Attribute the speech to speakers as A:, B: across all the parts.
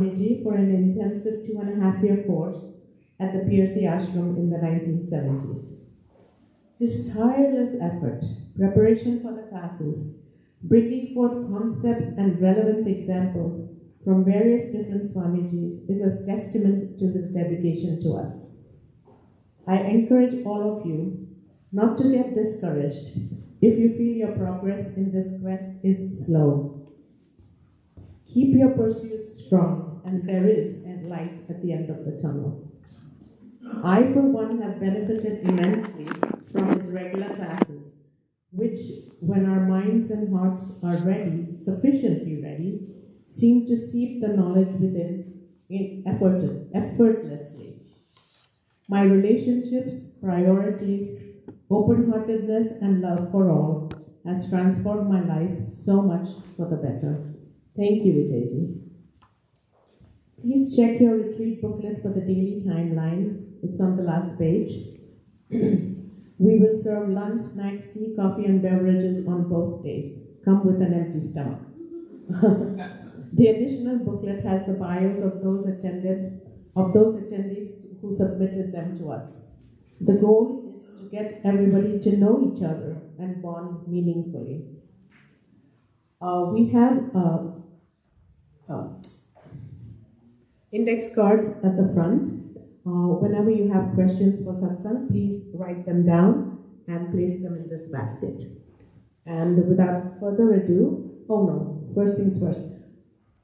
A: Swamiji for an intensive 2.5 year course at the Piercy Ashram in the 1970s. His tireless effort, preparation for the classes, bringing forth concepts and relevant examples from various different Swamijis is a testament to his dedication to us. I encourage all of you not to get discouraged if you feel your progress in this quest is slow. Keep your pursuits strong, and there is a light at the end of the tunnel. I, for one, have benefited immensely from his regular classes, which, when our minds and hearts are ready, sufficiently ready, seem to seep the knowledge within effortlessly. My relationships, priorities, open-heartedness, and love for all has transformed my life so much for the better. Thank you, Vijayji. Please check your retreat booklet for the daily timeline. It's on the last page. We will serve lunch, snacks, tea, coffee, and beverages on both days. Come with an empty stomach. The additional booklet has the bios of those attendees who submitted them to us. The goal is to get everybody to know each other and bond meaningfully. We have index cards at the front. Whenever you have questions for satsang, please write them down and place them in this basket. And without further ado, first things first.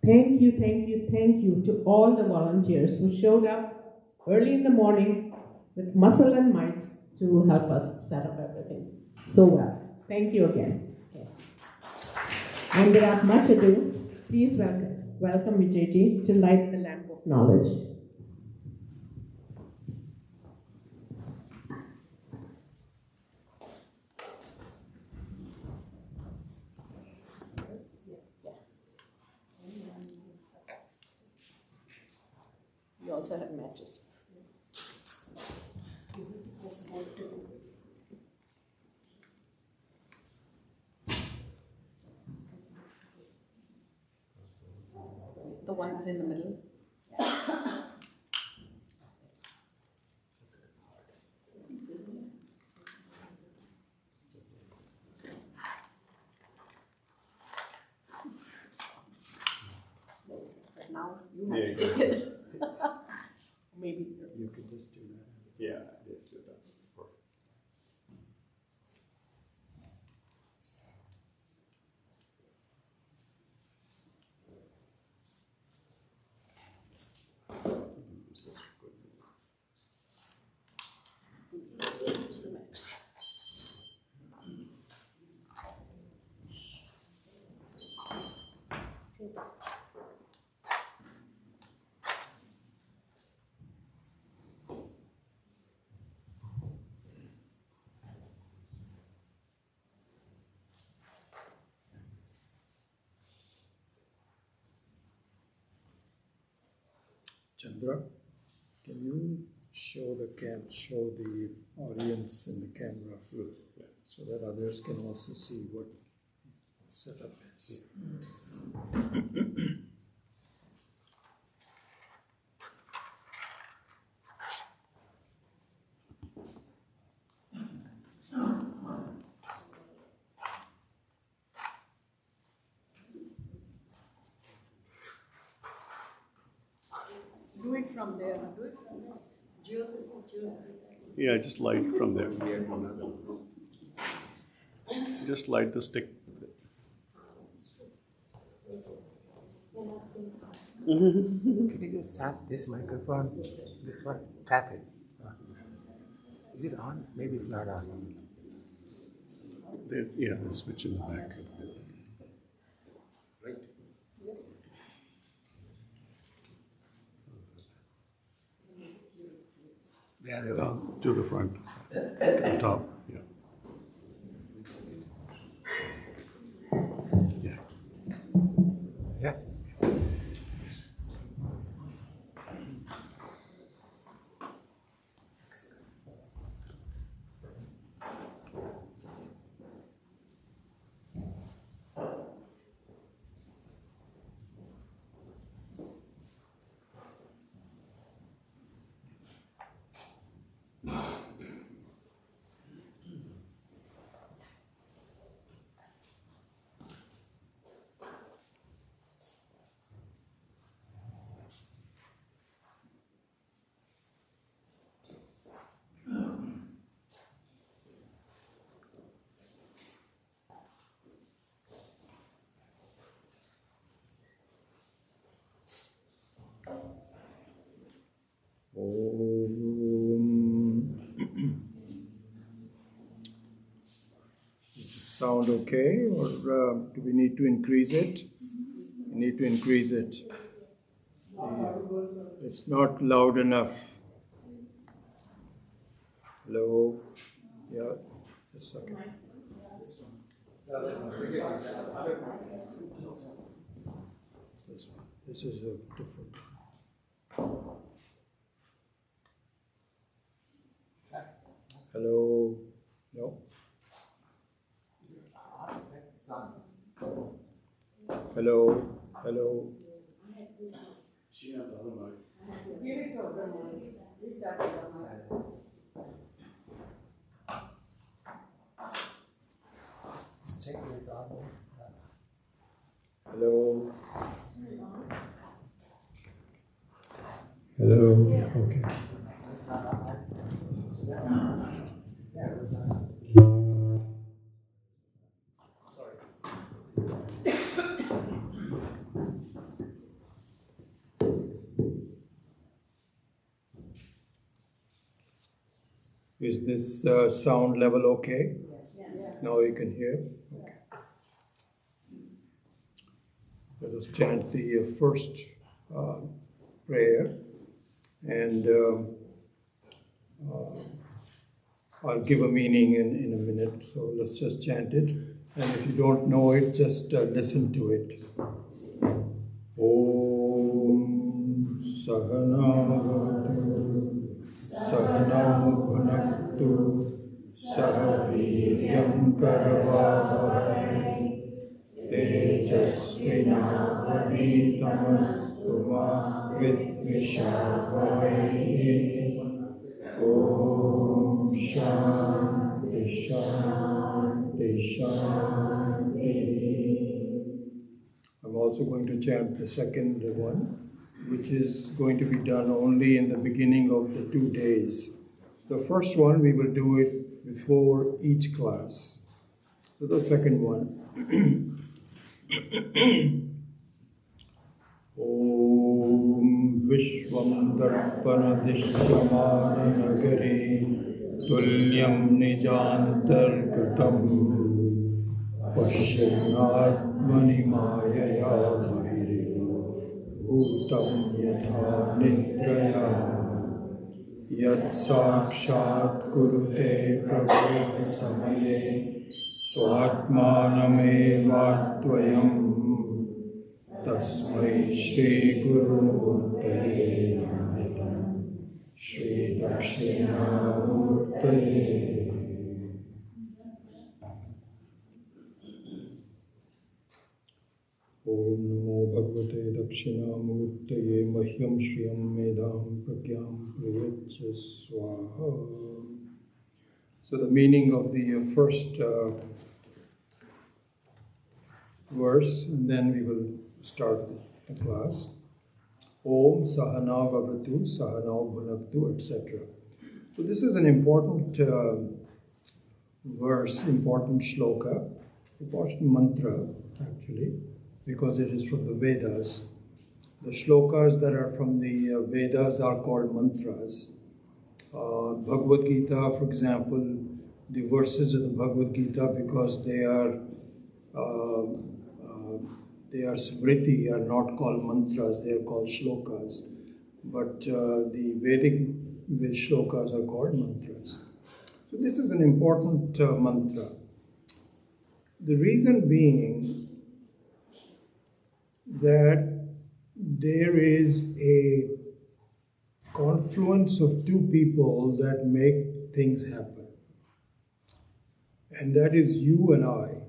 A: Thank you to all the volunteers who showed up early in the morning with muscle and might to help us set up everything so well. Thank you again. Okay. And without much ado, please welcome Vijayji to light the lamp of knowledge. You also have matches. The one in the middle. But now you have to take it. Maybe
B: you could just do that.
C: Yeah, just do that.
B: Chandra, can you show the audience in the camera so that others can also see what the setup is?
D: Do it from there.
C: Yeah, just light from there. Just light the stick.
E: Can you just tap this microphone? This one? Tap it. Is it on? Maybe it's not on.
C: There's a switch in the back.
E: Right. The other way.
C: To the front. To the top. Yeah. Yeah.
E: Yeah.
B: sound okay, or do we need to increase it? We need to increase it. It's not loud enough. Hello? Yeah, just a second. This one. This is a different one. Hello? No? Hello? Hello?
E: Check this on.
B: Hello? Hello? Okay. Is this sound level okay? Yes. Now you can hear? Okay. Let us chant the first prayer, and I'll give a meaning in a minute, so let's just chant it. And if you don't know it, just listen to it. Om Sahana Bhavatu Sahanau Bhunaktu Sahaviryam Karavavahai Tejasvinavaditamastu ma Vidvishavai. Om Shanti Shanti Shanti. I'm also going to chant the second one, which is going to be done only in the beginning of the 2 days. The first one, we will do it before each class. So the second one. Om Vishwam Darpana Dishyamana Nagari Tulyam Nijantar Gatam Pasyanatmani Mayaya Bhairivo Bhutam Yatha Nidraya Yat Sakshat Kurute Prabodha Samaye Swatmanamevatvayam Tasmai Shri Guru Murtaye Namatam Shri Dakshina Murtaye. Om Namo Bhagavate Dakshina Murtaye Mahyam Shriyam Medam Pragyam Prayachya Swaha. So the meaning of the first verse, and then we will start the class. Om Sahana Vavatu Sahana Bhunaktu, etc. So this is an important verse, important shloka, important mantra actually, because it is from the Vedas. The shlokas that are from the Vedas are called mantras. Bhagavad Gita, for example, the verses of the Bhagavad Gita, because they are smriti, are not called mantras, they are called shlokas. But the Vedic shlokas are called mantras. So this is an important mantra. The reason being that there is a confluence of two people that make things happen. And that is you and I.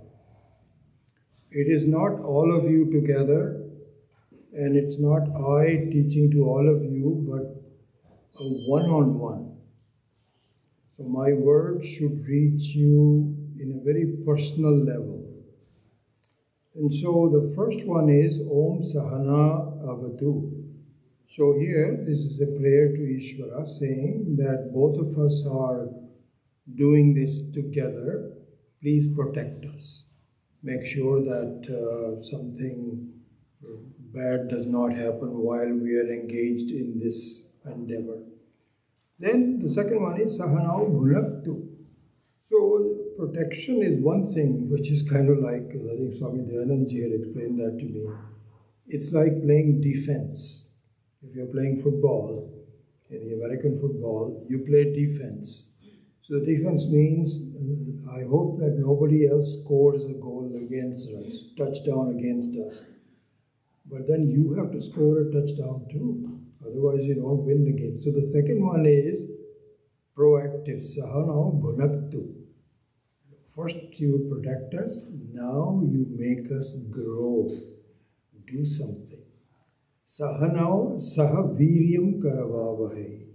B: It is not all of you together, and it's not I teaching to all of you, but a one-on-one. So my words should reach you in a very personal level. And so the first one is Om Sahana Avatu. So here, this is a prayer to Ishvara saying that both of us are doing this together. Please protect us. Make sure that something bad does not happen while we are engaged in this endeavor. Then the second one is Sahanau Bhunaktu. So protection is one thing, which is kind of like, I think Swami Dayanand ji had explained that to me. It's like playing defense. If you're playing football, in the American football, you play defense. So defense means, I hope that nobody else scores a goal against us, touchdown against us. But then you have to score a touchdown too. Otherwise you don't win the game. So the second one is proactive. Sahanao bhunaktu. First you protect us, now you make us grow. Do something. Sahanao saha viryam karavavahe.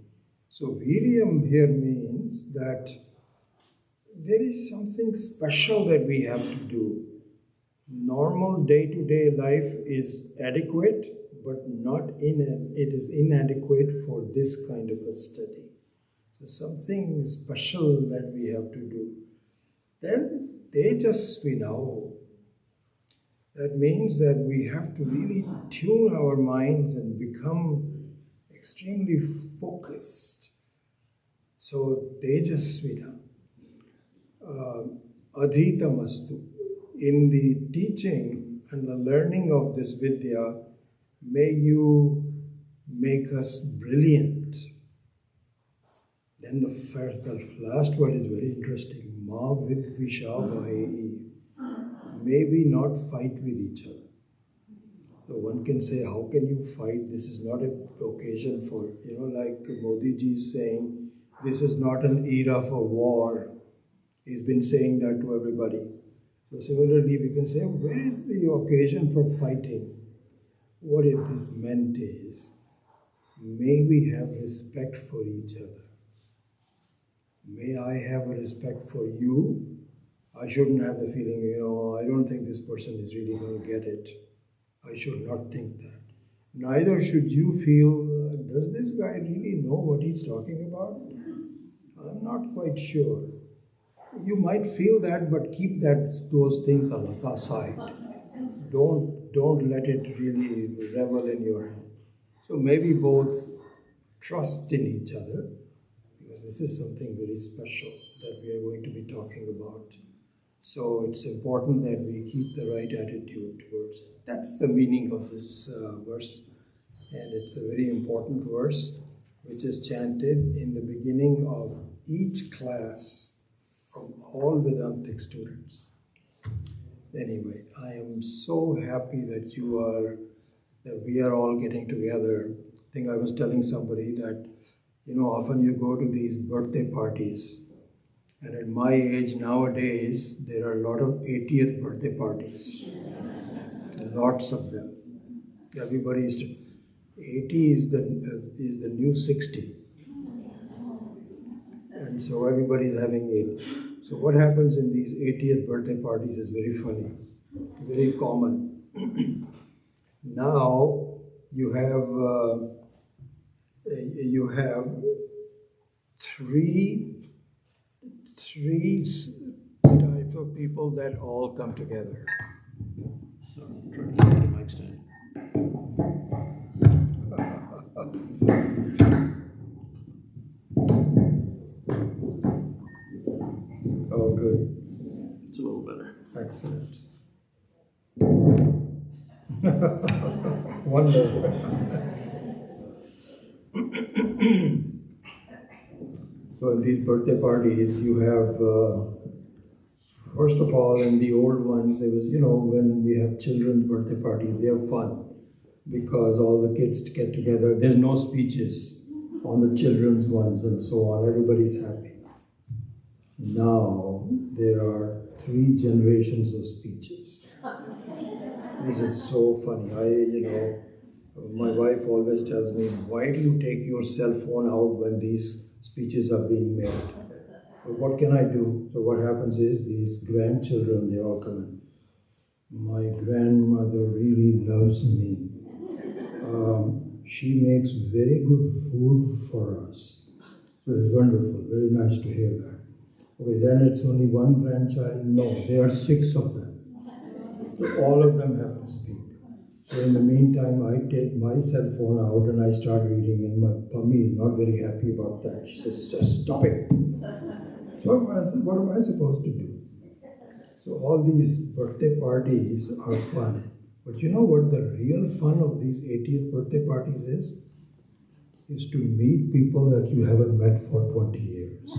B: So viryam here means that there is something special that we have to do. Normal day-to-day life is adequate, but it is inadequate for this kind of a study. So something special that we have to do. Then tejasvi now. That means that we have to really tune our minds and become extremely focused. So tejasvina, adhitamastu. In the teaching and the learning of this vidya, may you make us brilliant. Then the last word is very interesting. Ma vidvishavai. May we not fight with each other. So one can say, how can you fight? This is not an occasion for, like Modi ji is saying, this is not an era for war. He's been saying that to everybody. So similarly, we can say, where is the occasion for fighting? What if this meant is, may we have respect for each other. May I have a respect for you. I shouldn't have the feeling, I don't think this person is really going to get it. I should not think that. Neither should you feel, does this guy really know what he's talking about? I'm not quite sure. You might feel that, but keep those things aside. Don't let it really revel in your head. So maybe both trust in each other, because this is something very special that we are going to be talking about. So it's important that we keep the right attitude towards it. That's the meaning of this verse. And it's a very important verse, which is chanted in the beginning of each class from all Vedantic students. Anyway, I am so happy that we are all getting together. I think I was telling somebody that, often you go to these birthday parties. And at my age nowadays, there are a lot of 80th birthday parties. Lots of them. Everybody is 80 is the new 60. And so everybody is having 8. So what happens in these 80th birthday parties is very funny, very common. Now you have three types of people that all come together.
C: So try to get the mic stand.
B: Oh, good.
C: It's a little better.
B: Excellent. One more. So in these birthday parties, you have, first of all, in the old ones, there was, when we have children's birthday parties, they are fun because all the kids get together. There's no speeches on the children's ones and so on. Everybody's happy. Now, there are 3 generations of speeches. This is so funny. My wife always tells me, why do you take your cell phone out when these speeches are being made? But what can I do? So what happens is these grandchildren, they all come in. My grandmother really loves me. She makes very good food for us. It's wonderful, very nice to hear that. Okay, then it's only one grandchild. No, there are 6 of them. So all of them have to speak. So in the meantime, I take my cell phone out and I start reading, and my tummy is not very happy about that. She says, just stop it. So what am I supposed to do? So all these birthday parties are fun. But you know what the real fun of these 80th birthday parties is? Is to meet people that you haven't met for 20 years.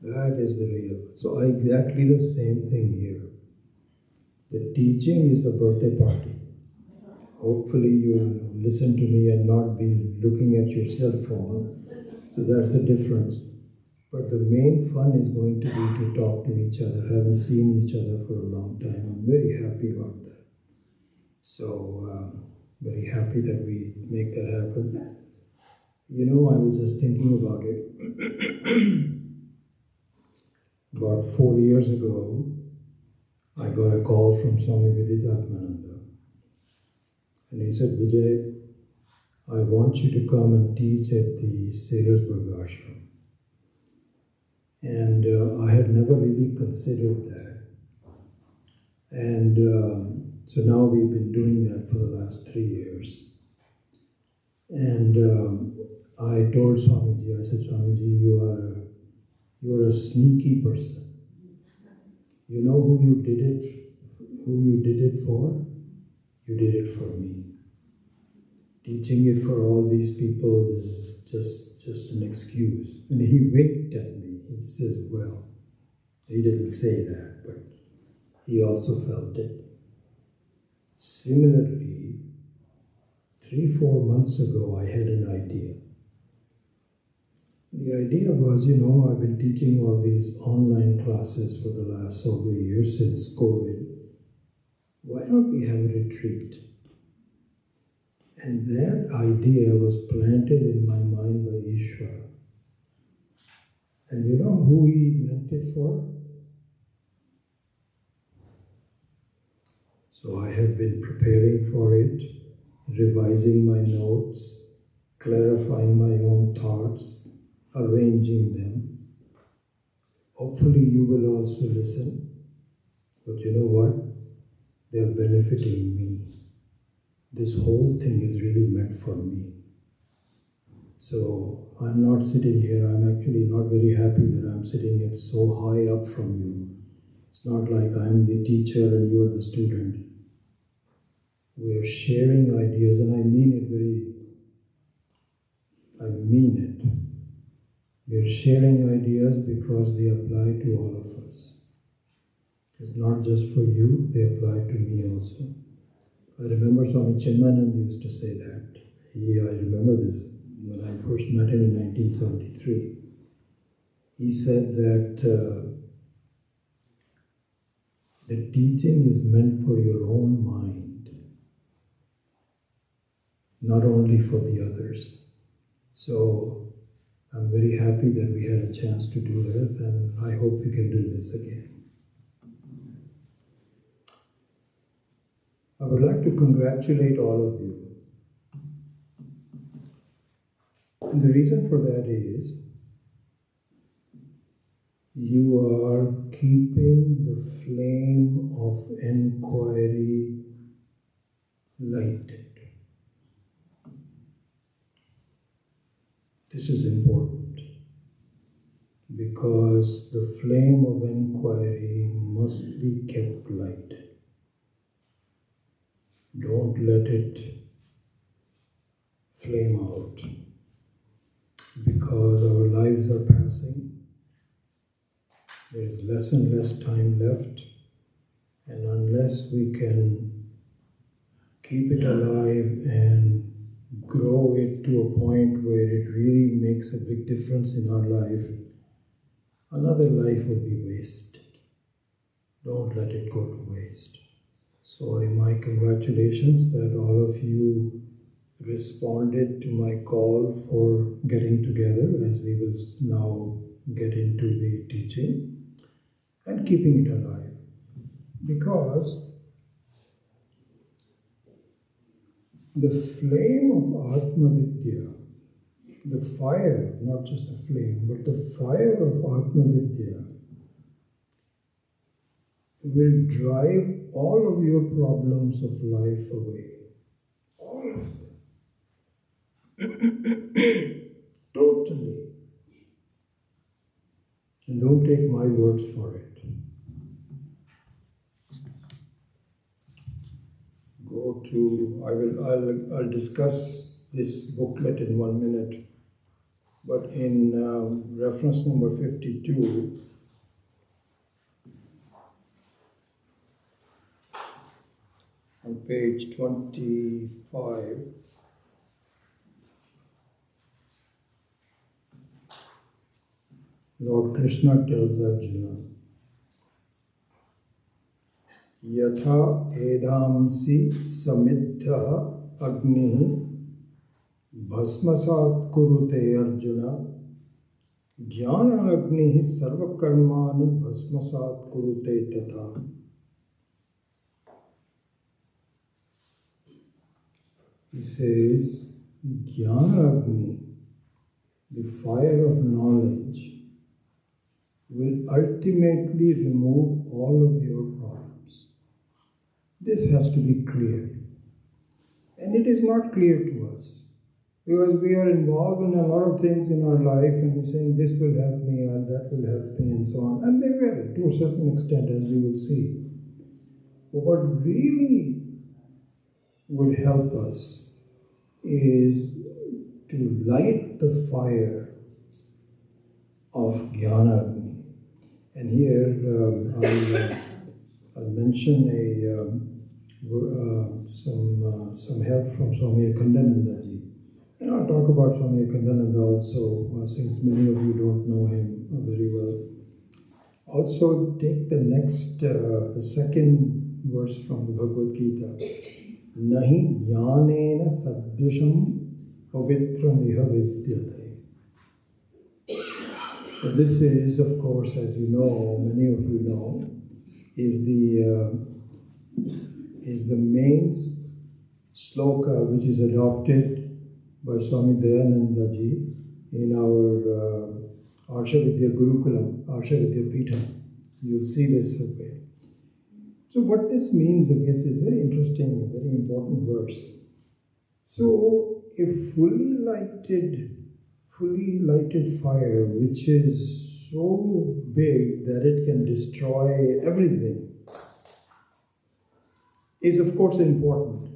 B: That is the real. So exactly the same thing here. The teaching is the birthday party. Hopefully you'll listen to me and not be looking at your cell phone. So that's the difference. But the main fun is going to be to talk to each other. I haven't seen each other for a long time. I'm very happy about that. So, very happy that we make that happen. You know, I was just thinking about it. About 4 years ago, I got a call from Swami Vedanta. And he said, Vijay, I want you to come and teach at the Sailorsburg Ashram. And I had never really considered that. And so now we've been doing that for the last 3 years. And I told Swamiji, I said, Swamiji, you are a sneaky person. You know who you did it for? You did it for me. Teaching it for all these people is just an excuse. And he winked at me. He says, well, he didn't say that, but he also felt it. Similarly, 3-4 months ago, I had an idea. The idea was, I've been teaching all these online classes for the last several years since COVID. Why don't we have a retreat? And that idea was planted in my mind by Ishvara. And you know who he meant it for? So I have been preparing for it, revising my notes, clarifying my own thoughts, arranging them. Hopefully you will also listen. But you know what? They're benefiting me. This whole thing is really meant for me. So I'm not sitting here, I'm actually not very happy that I'm sitting here so high up from you. It's not like I'm the teacher and you're the student. We are sharing ideas, and I mean it. We are sharing ideas because they apply to all of us. It's not just for you, they apply to me also. I remember Swami Chinmayananda used to say that. I remember this when I first met him in 1973. He said that the teaching is meant for your own mind, not only for the others. So I'm very happy that we had a chance to do that, and I hope we can do this again. I would like to congratulate all of you. And the reason for that is you are keeping the flame of inquiry lighted. This is important because the flame of inquiry must be kept lighted. Don't let it flame out because our lives are passing. There is less and less time left, and unless we can keep it alive and grow it to a point where it really makes a big difference in our life, another life will be wasted. Don't let it go to waste. So my congratulations that all of you responded to my call for getting together, as we will now get into the teaching, and keeping it alive. Because the flame of Atma Vidya, the fire, not just the flame, but the fire of Atma Vidya will drive all of your problems of life away. All of them. Totally. And don't take my words for it. Go to, I'll discuss this booklet in 1 minute, but in reference number 52, on page 25, Lord Krishna tells Arjuna, Yatha edamsi samiddha agni bhasmasat kurute Arjuna jnana agni sarvakarmani bhasmasat kurute tata. He says, Jnana Agni, the fire of knowledge, will ultimately remove all of your problems. This has to be clear. And it is not clear to us. Because we are involved in a lot of things in our life and we're saying this will help me and that will help me and so on. And they will to a certain extent, as we will see. But what really would help us is to light the fire of Jnana Agni. And here I'll mention some help from Swami Akhandananda ji. And I'll talk about Swami Akhandananda also, since many of you don't know him very well. Also, take the second verse from the Bhagavad Gita. Nahi jnanena sadvisham pavitram iha vidyate. So this is, of course, as you know, many of you know, is the main sloka which is adopted by Swami Dayananda ji in our Arsha Vidya Gurukulam, Arsha Vidya Pitha. You'll see this okay. So what this means, I guess, is very interesting, a very important verse. So a fully lighted fire, which is so big that it can destroy everything, is of course important.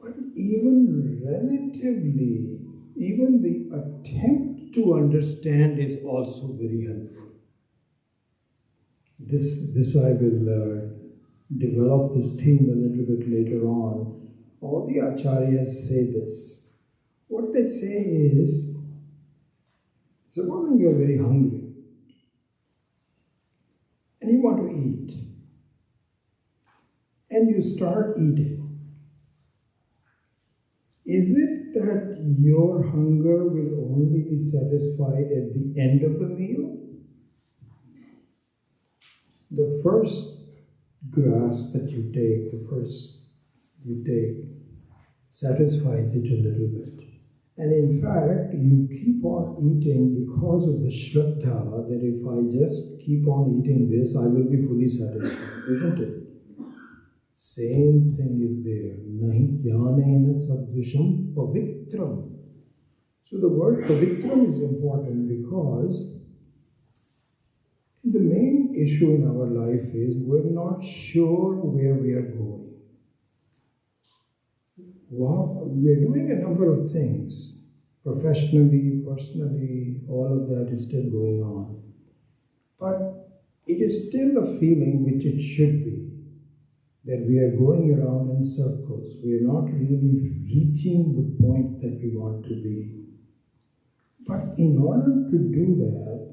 B: But even relatively, even the attempt to understand is also very helpful. This I will develop this theme a little bit later on. All the acharyas say this. What they say is, suppose you are very hungry and you want to eat, and you start eating. Is it that your hunger will only be satisfied at the end of the meal? The first grass that you take, satisfies it a little bit. And in fact, you keep on eating because of the shraddha that if I just keep on eating this, I will be fully satisfied, isn't it? Same thing is there. Nahi jnanena sadvisham pavitram. So the word pavitram is important because the main issue in our life is we're not sure where we are going. We're doing a number of things, professionally, personally, all of that is still going on. But it is still a feeling which it should be, that we are going around in circles. We are not really reaching the point that we want to be. But in order to do that,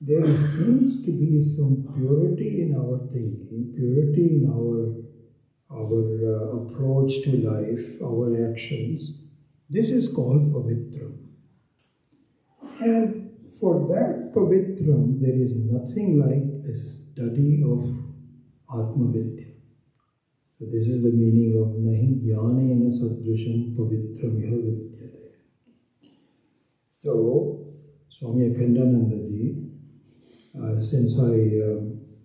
B: there seems to be some purity in our thinking, purity in our approach to life, our actions. This is called pavitram. And for that pavitram, there is nothing like a study of Atma-vidya. So this is the meaning of nahi jnanena sadvisham pavitram iha vidyate. So, Swami Akhandananda ji, since I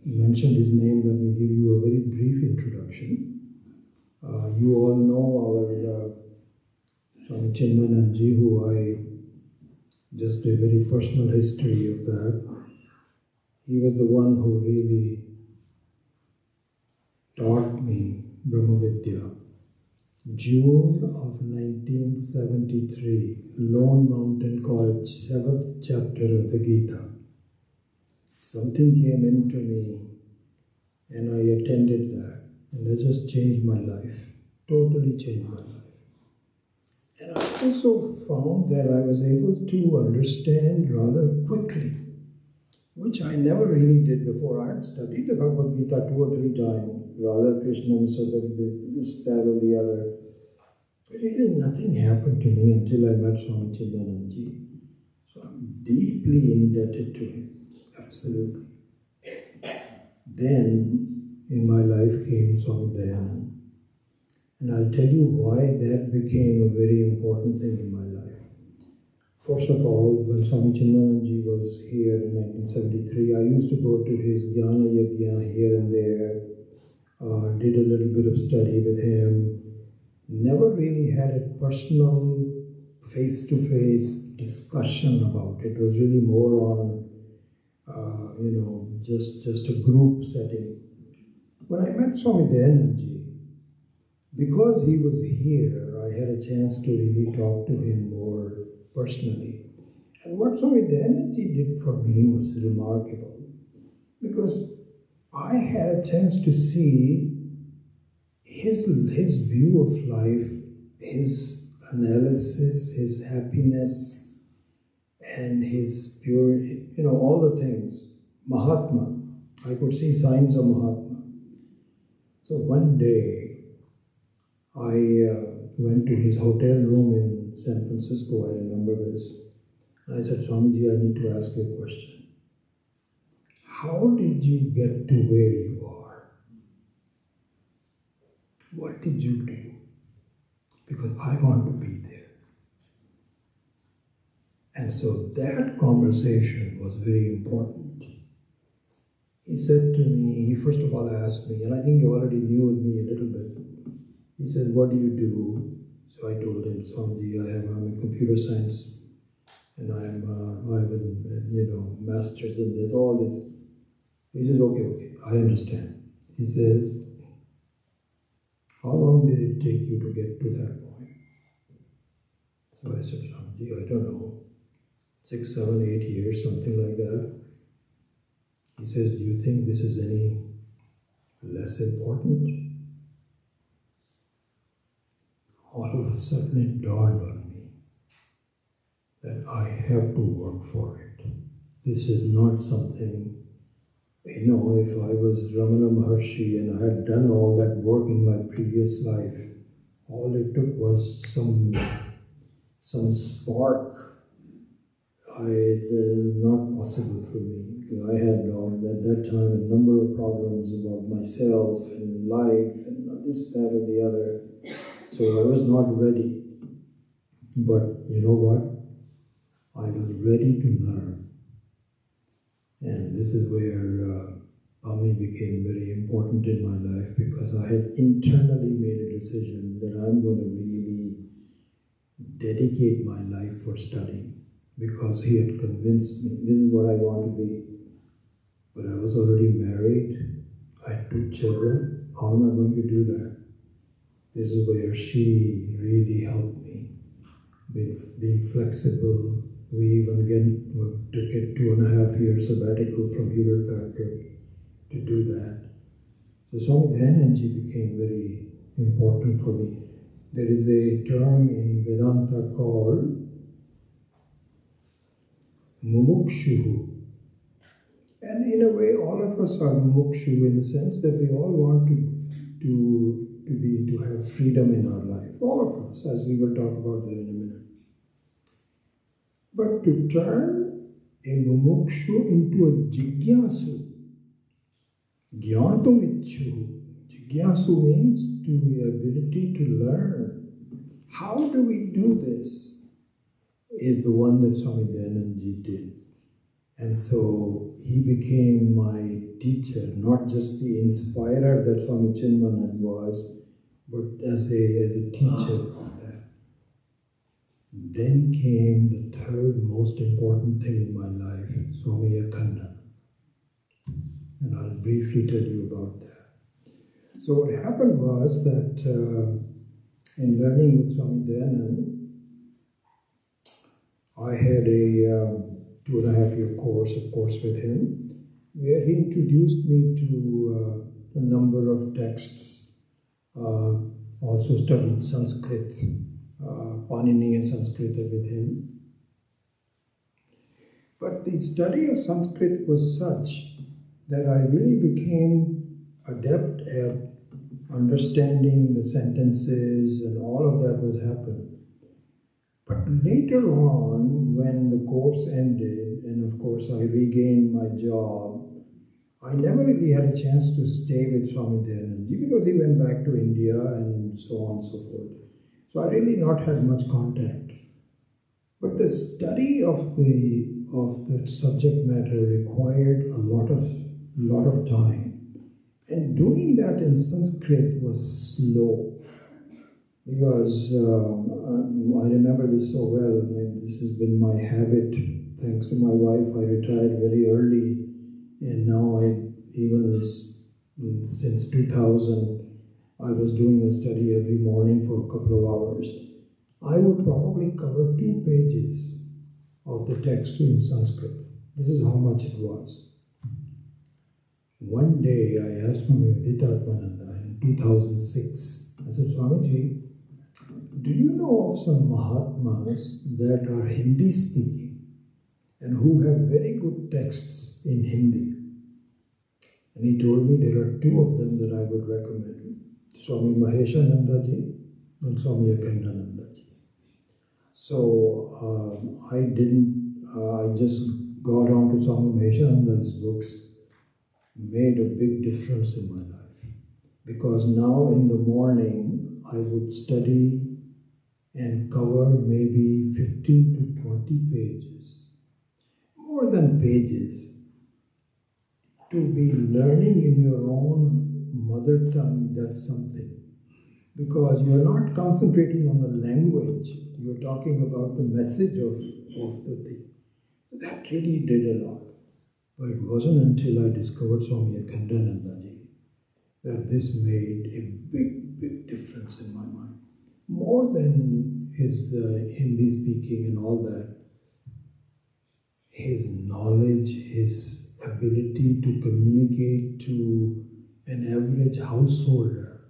B: mentioned his name, let me give you a very brief introduction. You all know our Swami Chinmanand ji, who I Just a very personal history of that. He was the one who really taught me Brahma Vidya. June of 1973, Lone Mountain College, 7th chapter of the Gita. Something came into me and I attended that, and that just changed my life, totally changed my life. And I also found that I was able to understand rather quickly, which I never really did before. I had studied the Bhagavad Gita 2 or 3 times, Radha Krishna, so this, that, or the other. But really nothing happened to me until I met Swami Chinmananji. So I'm deeply indebted to him, absolutely. Then in my life came Swami Dayanand. And I'll tell you why that became a very important thing in my life. First of all, when Swami Chinmananji was here in 1973, I used to go to his Jnana Yajna here and there, did a little bit of study with him, never really had a personal face-to-face discussion about it. It was really more on, just a group setting. When I met Swami Dayanandji, because he was here, I had a chance to really talk to him more personally. And what Swami Dayanandji did for me was remarkable, because I had a chance to see his view of life, his analysis, his happiness, and his purity, all the things. Mahatma. I could see signs of Mahatma. So one day, I went to his hotel room in San Francisco, I remember this. And I said, Swamiji, I need to ask you a question. How did you get to where you are? What did you do? Because I want to be there. And so that conversation was very important. He said to me, he first of all asked me, and I think he already knew me a little bit. He said, what do you do? So I told him, Swamiji, I'm a computer science, and I have a master's in this, all this. He says, okay, I understand. He says, how long did it take you to get to that point? So I said, Swamiji, I don't know, 6, 7, 8 years, something like that. He says, do you think this is any less important? All of a sudden it dawned on me that I have to work for it. This is not something, if I was Ramana Maharshi and I had done all that work in my previous life, all it took was some spark. It was not possible for me, because I had at that time a number of problems about myself and life and this, that, or the other. So I was not ready. But you know what? I was ready to learn. And this is where Ami became very important in my life, because I had internally made a decision that I'm going to really dedicate my life for studying, because he had convinced me this is what I want to be. But I was already married. I had 2 children. How am I going to do that? This is where she really helped me, being flexible. We even took a 2.5 year sabbatical from Hewlett Packard to do that. So Swami Dayanandji became very important for me. There is a term in Vedanta called mumukshu. And in a way, all of us are mumukshu in the sense that we all want to have freedom in our life. All of us, as we will talk about that in a minute. But to turn a mumukshu into a jigyasu, jnatum ichchu. Jigyasu means to the ability to learn. How do we do this? Is the one that Swami Dayanandji did. And so he became my teacher, not just the inspirer that Swami Chinmanand was, but as a teacher of that. Then came the third most important thing in my life, Swami Akhandan. And I'll briefly tell you about that. So what happened was that in learning with Swami Dayanand, I had a 2.5-year course, of course, with him, where he introduced me to a number of texts. Also studied Sanskrit, Panini and Sanskrit with him. But the study of Sanskrit was such that I really became adept at understanding the sentences, and all of that was happening. But later on, when the course ended, and of course I regained my job, I never really had a chance to stay with Swami Dayanand because he went back to India and so on and so forth. So I really not had much contact. But the study of the subject matter required a lot of time. And doing that in Sanskrit was slow. Because I remember this so well. I mean, this has been my habit. Thanks to my wife, I retired very early, and now since 2000, I was doing a study every morning for a couple of hours. I would probably cover 2 pages of the text in Sanskrit. This is how much it was. One day I asked Swami Vedanta in 2006. I said, Swamiji, do you know of some Mahatmas that are Hindi speaking and who have very good texts in Hindi? And he told me there are 2 of them that I would recommend, Swami Maheshananda ji and Swami Akhandananda ji. So I just got on to Swami Maheshananda's books, made a big difference in my life. Because now in the morning I would study and cover maybe 15 to 20 pages. More than pages. To be learning in your own mother tongue does something. Because you're not concentrating on the language, you're talking about the message of the thing. So that really did a lot. But it wasn't until I discovered Swami Akhandananda ji that this made a big, big difference in my mind. More than his Hindi speaking and all that, his knowledge, his ability to communicate to an average householder,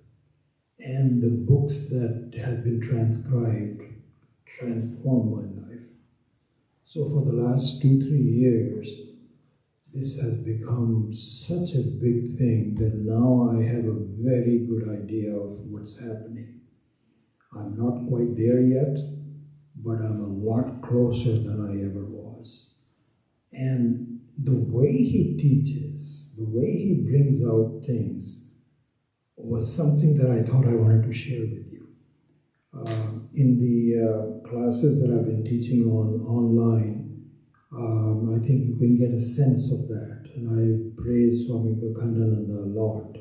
B: and the books that have been transcribed transformed my life. So for the last 2-3 years, this has become such a big thing that now I have a very good idea of what's happening. I'm not quite there yet, but I'm a lot closer than I ever was. And the way he teaches, the way he brings out things, was something that I thought I wanted to share with you. In the classes that I've been teaching online, I think you can get a sense of that. And I praise Swami Akhandananda a lot.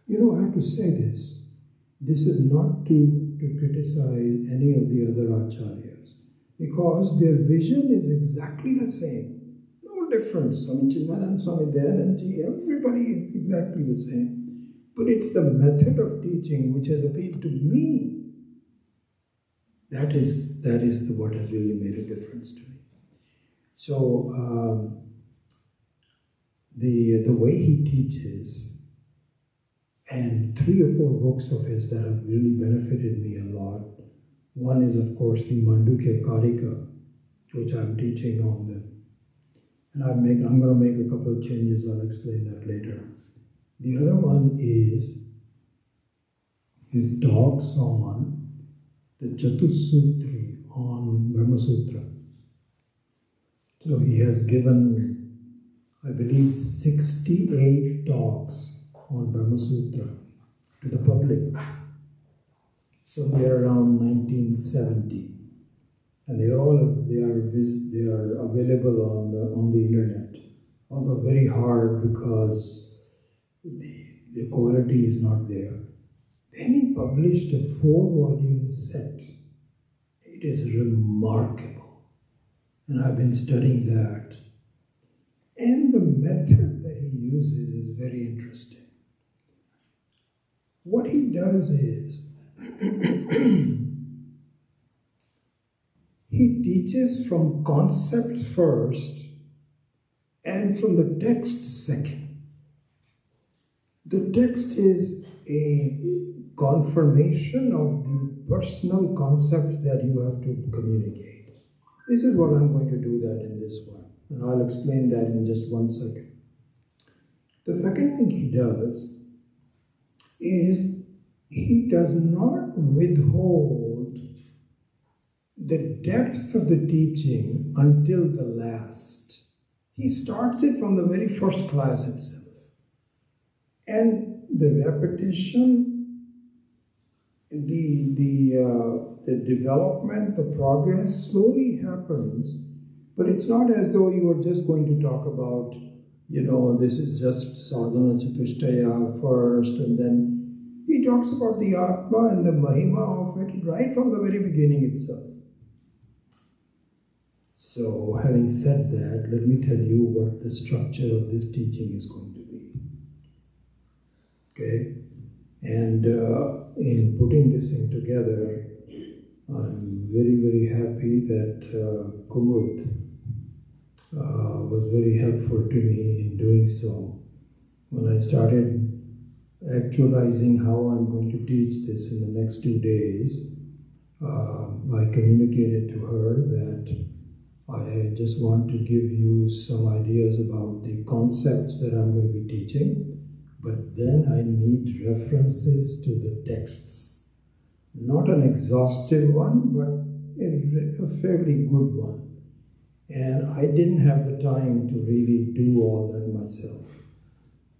B: You know, I have to say this. This is not to criticize any of the other acharyas, because their vision is exactly the same. No difference. Swami Chinmayananda, Swami Dayanand ji, everybody is exactly the same. But it's the method of teaching which has appealed to me. That is what has really made a difference to me. So the way he teaches, and 3 or 4 books of his that have really benefited me a lot. One is, of course, the Mandukya Karika, which I'm teaching on them. And I'm going to make a couple of changes. I'll explain that later. The other one is his talks on the Chatussutri, on Brahma Sutra. So he has given, I believe, 68 talks on Brahma Sutra to the public somewhere around 1970, and they are available on the internet, although very hard because the quality is not there. Then he published a 4-volume set It is remarkable. And I've been studying that. And the method that he uses is very interesting. What he does is, he teaches from concepts first and from the text second. The text is a confirmation of the personal concepts that you have to communicate. This is what I'm going to do that in this one, and I'll explain that in just 1 second. The second thing he does is he does not withhold the depth of the teaching until the last. He starts it from the very first class itself. And the repetition, the development, the progress slowly happens, but it's not as though you are just going to talk about, this is just sadhana chatushtaya first, and then he talks about the Atma and the Mahima of it right from the very beginning itself. So, having said that, let me tell you what the structure of this teaching is going to be. Okay? And in putting this thing together, I'm very, very happy that Kumud was very helpful to me in doing so. When I started actualizing how I'm going to teach this in the next 2 days, I communicated to her that I just want to give you some ideas about the concepts that I'm going to be teaching, but then I need references to the texts. Not an exhaustive one, but a fairly good one. And I didn't have the time to really do all that myself.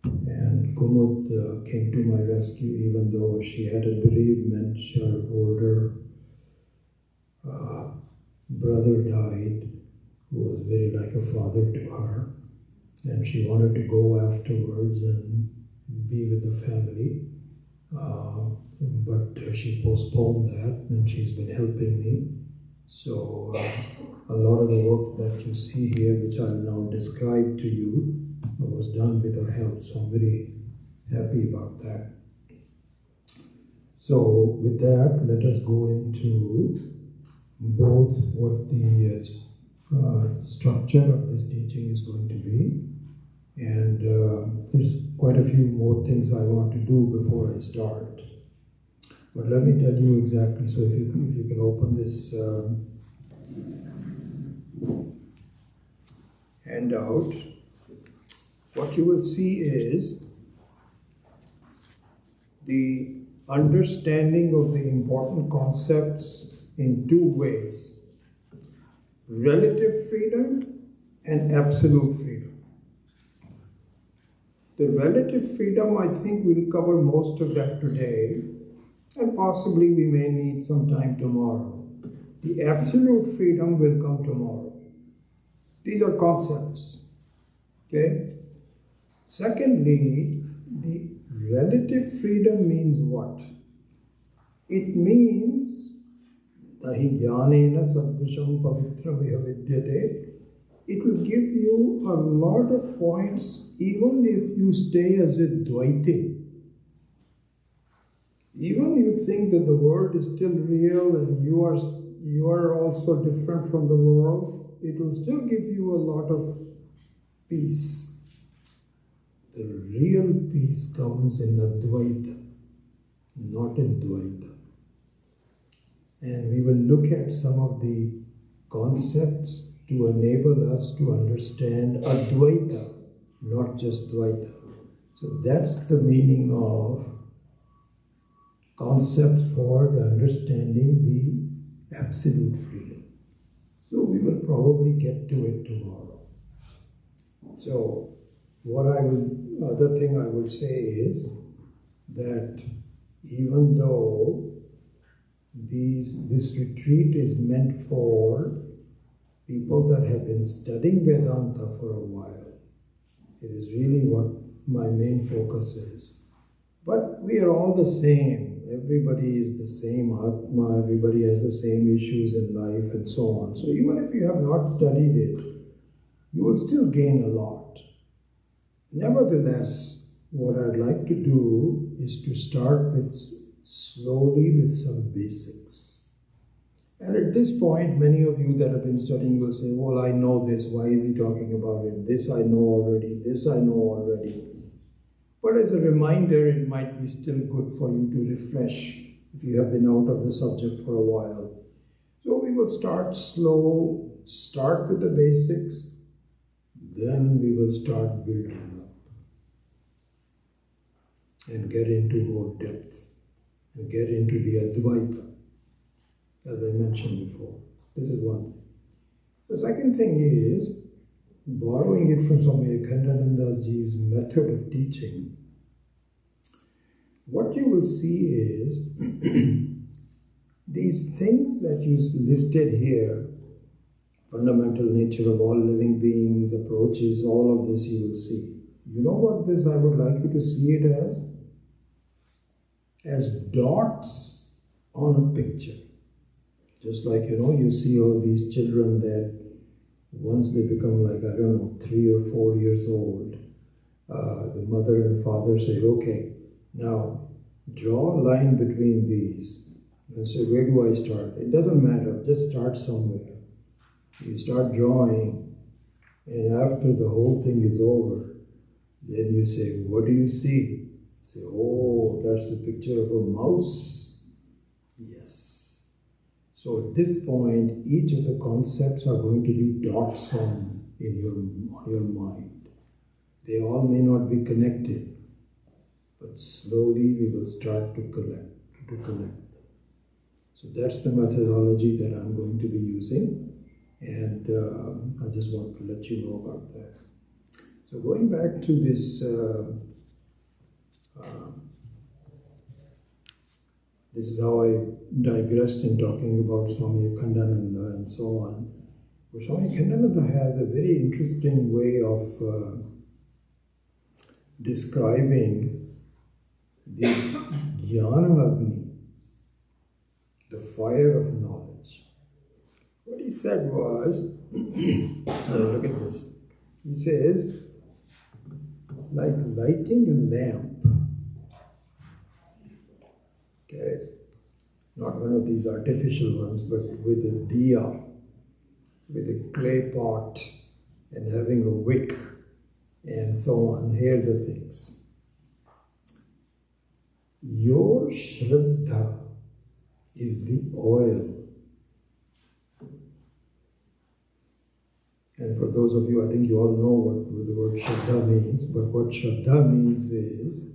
B: And Kumud came to my rescue, even though she had a bereavement. Her older brother died, who was very like a father to her. And she wanted to go afterwards and be with the family. But she postponed that, and she's been helping me. So a lot of the work that you see here, which I'll now describe to you, was done with her help. So I'm very happy about that. So with that, let us go into both what the structure of this teaching is going to be, and there's quite a few more things I want to do before I start. But let me tell you exactly, so if you can open this handout, what you will see is the understanding of the important concepts in 2 ways: relative freedom and absolute freedom. The relative freedom, I think we'll cover most of that today, and possibly we may need some time tomorrow. The absolute freedom will come tomorrow. These are concepts, okay? Secondly, the relative freedom means what? It means nahi jnanena sadrisham pavitram iha vidyate. It will give you a lot of points even if you stay as a Dvaiti. Even you think that the world is still real and you are also different from the world, it will still give you a lot of peace. The real peace comes in Advaita, not in Dvaita. And we will look at some of the concepts to enable us to understand Advaita, not just Dvaita. So that's the meaning of concept for the understanding the absolute freedom. So we will probably get to it tomorrow. So other thing I would say is that even though this retreat is meant for people that have been studying Vedanta for a while, it is really what my main focus is. But we are all the same. Everybody is the same Atma, everybody has the same issues in life and so on. So even if you have not studied it, you will still gain a lot. Nevertheless, what I'd like to do is to start with slowly with some basics. And at this point, many of you that have been studying will say, well, I know this, why is he talking about it? This I know already, this I know already. But as a reminder, it might be still good for you to refresh if you have been out of the subject for a while. So we will start slow, start with the basics, then we will start building up and get into more depth and get into the Advaita, as I mentioned before. This is one thing. The second thing is, borrowing it from Swami Akhandanandaji's method of teaching, what you will see is these things that you listed here, fundamental nature of all living beings, approaches, all of this you will see. You know what this I would like you to see it as? As dots on a picture. Just like, you see all these children that once they become like, 3 or 4 years old, the mother and father say, okay, now draw a line between these and say, where do I start? It doesn't matter, just start somewhere. You start drawing, and after the whole thing is over, then you say, what do you see? You say, oh, that's the picture of a mouse. Yes. So at this point, each of the concepts are going to be dots on your mind. They all may not be connected, but slowly we will start to connect them. So that's the methodology that I'm going to be using, and I just want to let you know about that. So going back to this, this is how I digressed in talking about Swami Akhandananda and so on. But Swami Akhandananda has a very interesting way of describing the Jnana Agni, the fire of knowledge. What he said was, look at this. He says, like lighting a lamp, okay, not one of these artificial ones, but with a diya, with a clay pot, and having a wick, and so on. Here are the things. Your Shraddha is the oil. And for those of you, I think you all know what the word Shraddha means, but what Shraddha means is,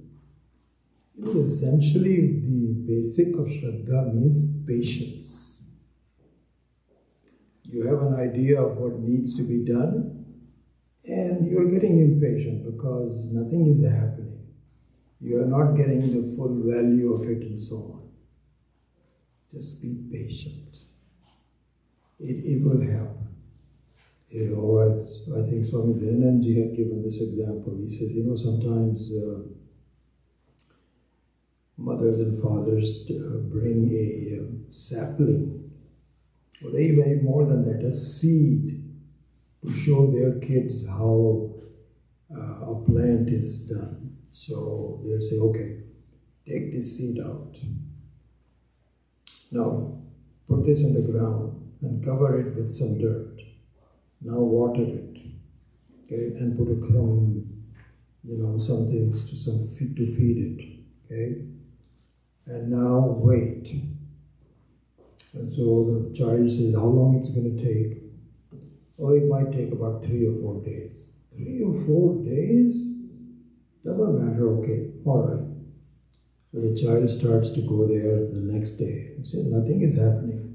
B: essentially the basic of Shraddha means patience. You have an idea of what needs to be done, and you're getting impatient because nothing is happening. You are not getting the full value of it and so on. Just be patient. It will happen. I think Swami Dayananji had given this example. He says, sometimes mothers and fathers bring a sapling, or even more than that, a seed, to show their kids how a plant is done. So they'll say, okay, take this seed out. Now, put this in the ground and cover it with some dirt. Now water it, okay, and put some things to feed it, okay, and now wait. And so the child says, how long it's going to take? Oh, it might take about 3 or 4 days. 3 or 4 days? Doesn't matter, okay, all right. So the child starts to go there the next day and says, nothing is happening.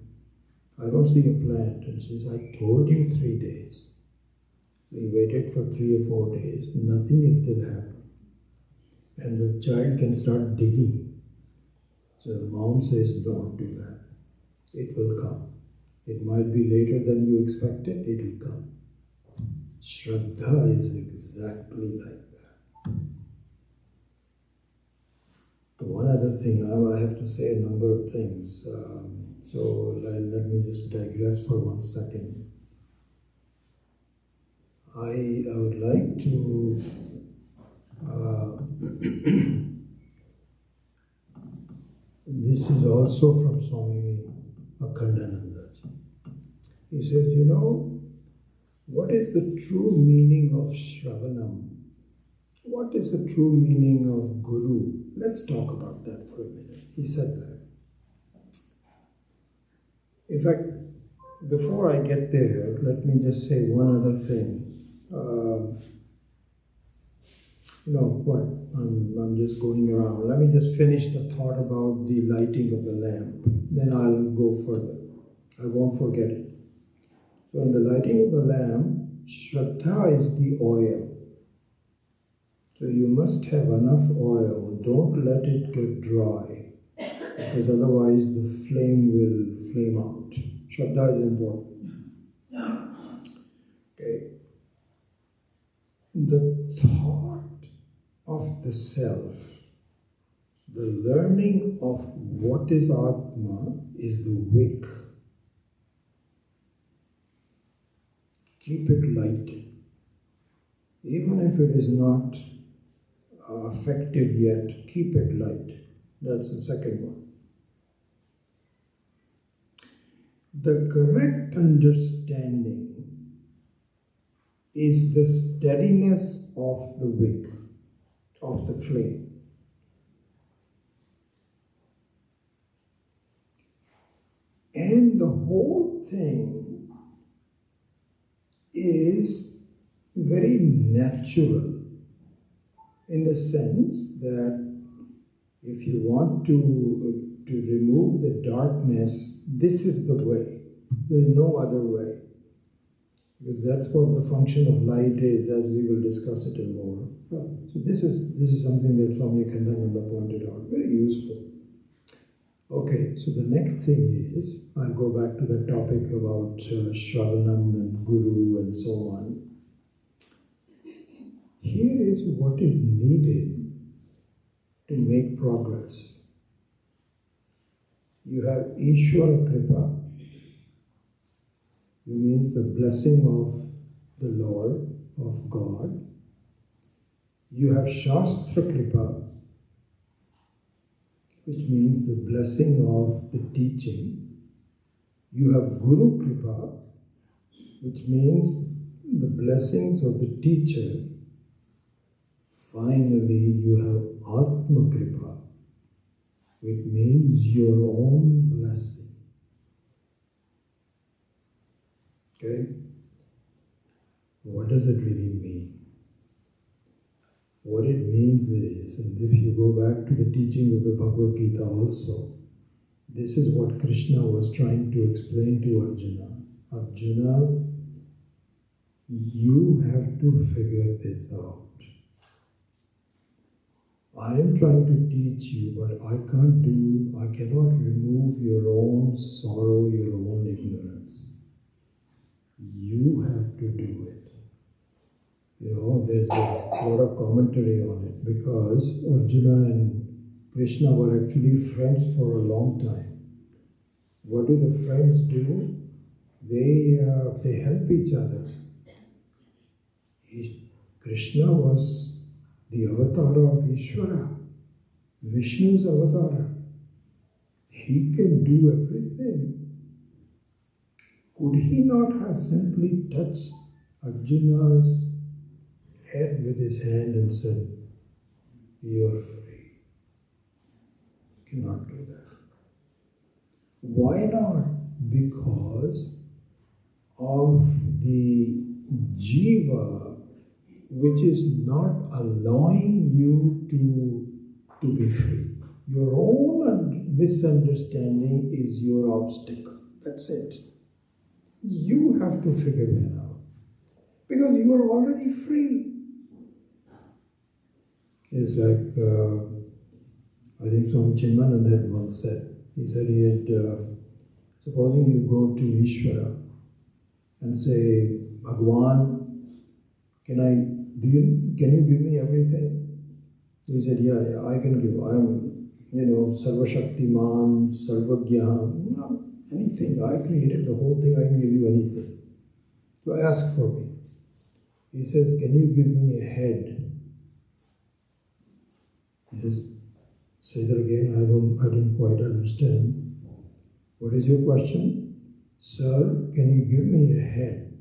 B: I don't see a plant. And says, I told you 3 days. We waited for 3 or 4 days. Nothing is still happening. And the child can start digging. So the mom says, don't do that. It will come. It might be later than you expected. It will come. Shraddha is exactly like that. One other thing, I have to say a number of things. So let me just digress for 1 second. I would like to this is also from Swami Akhandananda. He says, you know, what is the true meaning of Shravanam? What is the true meaning of Guru? Let's talk about that for a minute. He said that. In fact, before I get there, let me just say one other thing. I'm just going around. Let me just finish the thought about the lighting of the lamp. Then I'll go further. I won't forget it. So in the lighting of the lamp, Shraddha is the oil. So you must have enough oil. Don't let it get dry, because otherwise the flame will flame out. Shraddha is important. Okay. The thought of the self, the learning of what is Atma is the wick. Keep it lighted. Even if it is not effective yet, keep it lighted. That's the second one. The correct understanding is the steadiness of the wick, of the flame. And the whole thing is very natural, in the sense that if you want to remove the darkness, this is the way. There is no other way. Because that's what the function of light is, as we will discuss it in more. So this is something that Swami Akhandananda pointed out, very useful. Okay, so the next thing is, I'll go back to the topic about Shravanam and Guru and so on. Here is what is needed to make progress. You have Ishvara Kripa, which means the blessing of the Lord, of God. You have Shastra Kripa, which means the blessing of the teaching. You have Guru Kripa, which means the blessings of the teacher. Finally, you have Atma Kripa, which means your own blessing. Okay? What does it really mean? What it means is, and if you go back to the teaching of the Bhagavad Gita also, this is what Krishna was trying to explain to Arjuna. Arjuna, you have to figure this out. I am trying to teach you, but I cannot remove your own sorrow, your own ignorance. You have to do it. There's a lot of commentary on it, because Arjuna and Krishna were actually friends for a long time. What do the friends do? They help each other. Krishna was the avatar of Ishvara, Vishnu's avatar. He can do everything. Could he not have simply touched Arjuna's head with his hand and said, "You are free"? He cannot do that. Why not? Because of the jiva, which is not allowing you to be free. Your own misunderstanding is your obstacle. That's it. You have to figure that out, because you are already free. It's like, I think Swami Chinmanand had once said, he said he had, supposing you go to Ishvara and say, "Bhagwan, can you give me everything?" He said, yeah, I can give. Sarva Shaktiman, Sarvagya, not anything. I created the whole thing, I can give you anything. So ask for me. He says, can you give me a head? He says, say that again, I didn't quite understand. What is your question? Sir, can you give me a head?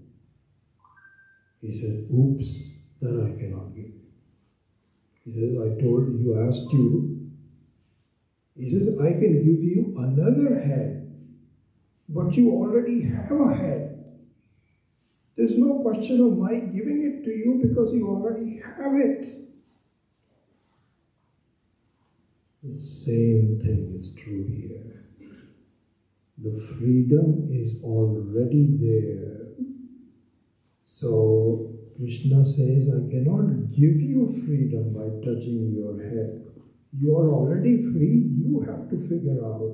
B: He said, oops, that I cannot give. He says, I asked you. He says, I can give you another head, but you already have a head. There's no question of my giving it to you because you already have it. The same thing is true here. The freedom is already there. So Krishna says, I cannot give you freedom by touching your head. You are already free, you have to figure out.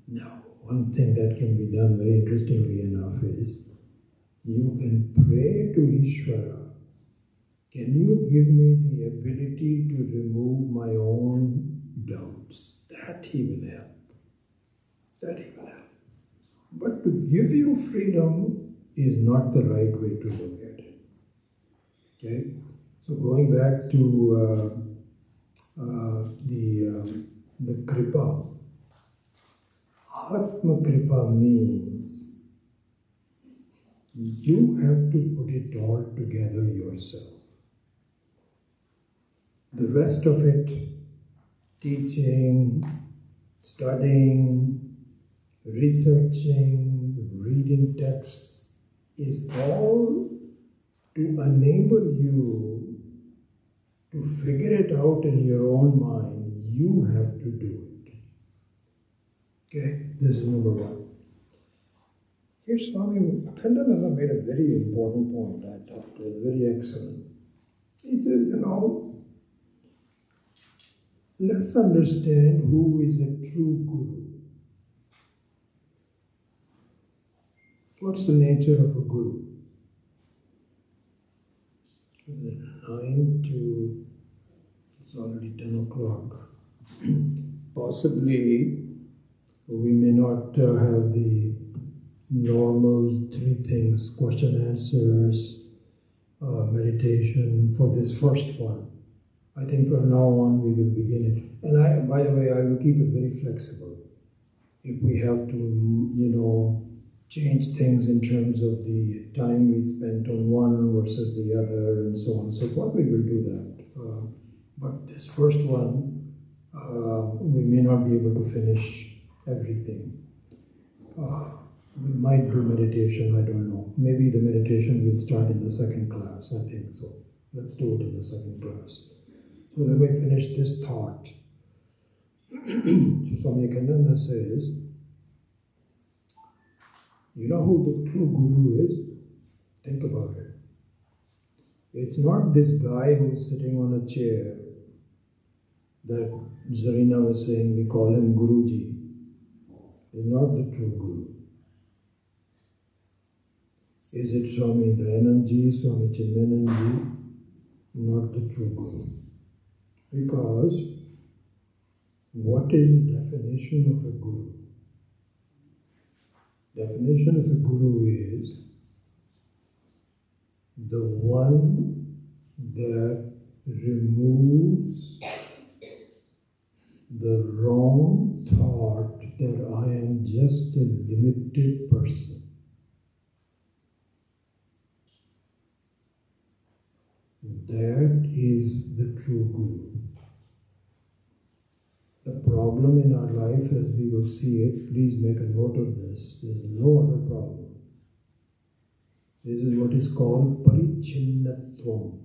B: Now, one thing that can be done very interestingly enough is, you can pray to Ishvara, can you give me the ability to remove my own doubts? That he will help. That he will help. But to give you freedom is not the right way to look at it. Okay? So going back to the kripa. Atma kripa means you have to put it all together yourself. The rest of it, teaching, studying, researching, reading texts, is all to enable you to figure it out in your own mind. You have to do it. Okay, this is number one. Here Swami Akhandananda made a very important point, I thought it was very excellent. He said, let's understand who is a true guru. What's the nature of a guru? 9 to, it's already 10 o'clock. Possibly we may not have the normal 3 things, question answers, meditation for this first one. I think from now on we will begin it. And by the way, I will keep it very flexible. If we have to, change things in terms of the time we spent on one versus the other and so on and so forth, we will do that. But this first one, we may not be able to finish everything. We might do meditation, I don't know. Maybe the meditation will start in the second class, I think so. Let's do it in the second class. So let me finish this thought. So Swami Akhandananda says, you know who the true guru is? Think about it. It's not this guy who's sitting on a chair that Zarina was saying, we call him Guruji. He's not the true guru. Is it Swami Dayanandji, Swami Chinmayanandji? Not the true guru. Because what is the definition of a guru? Definition of a guru is the one that removes the wrong thought that I am just a limited person. That is the true guru. The problem in our life, as we will see it, please make a note of this, there is no other problem. This is what is called parichinnatvam.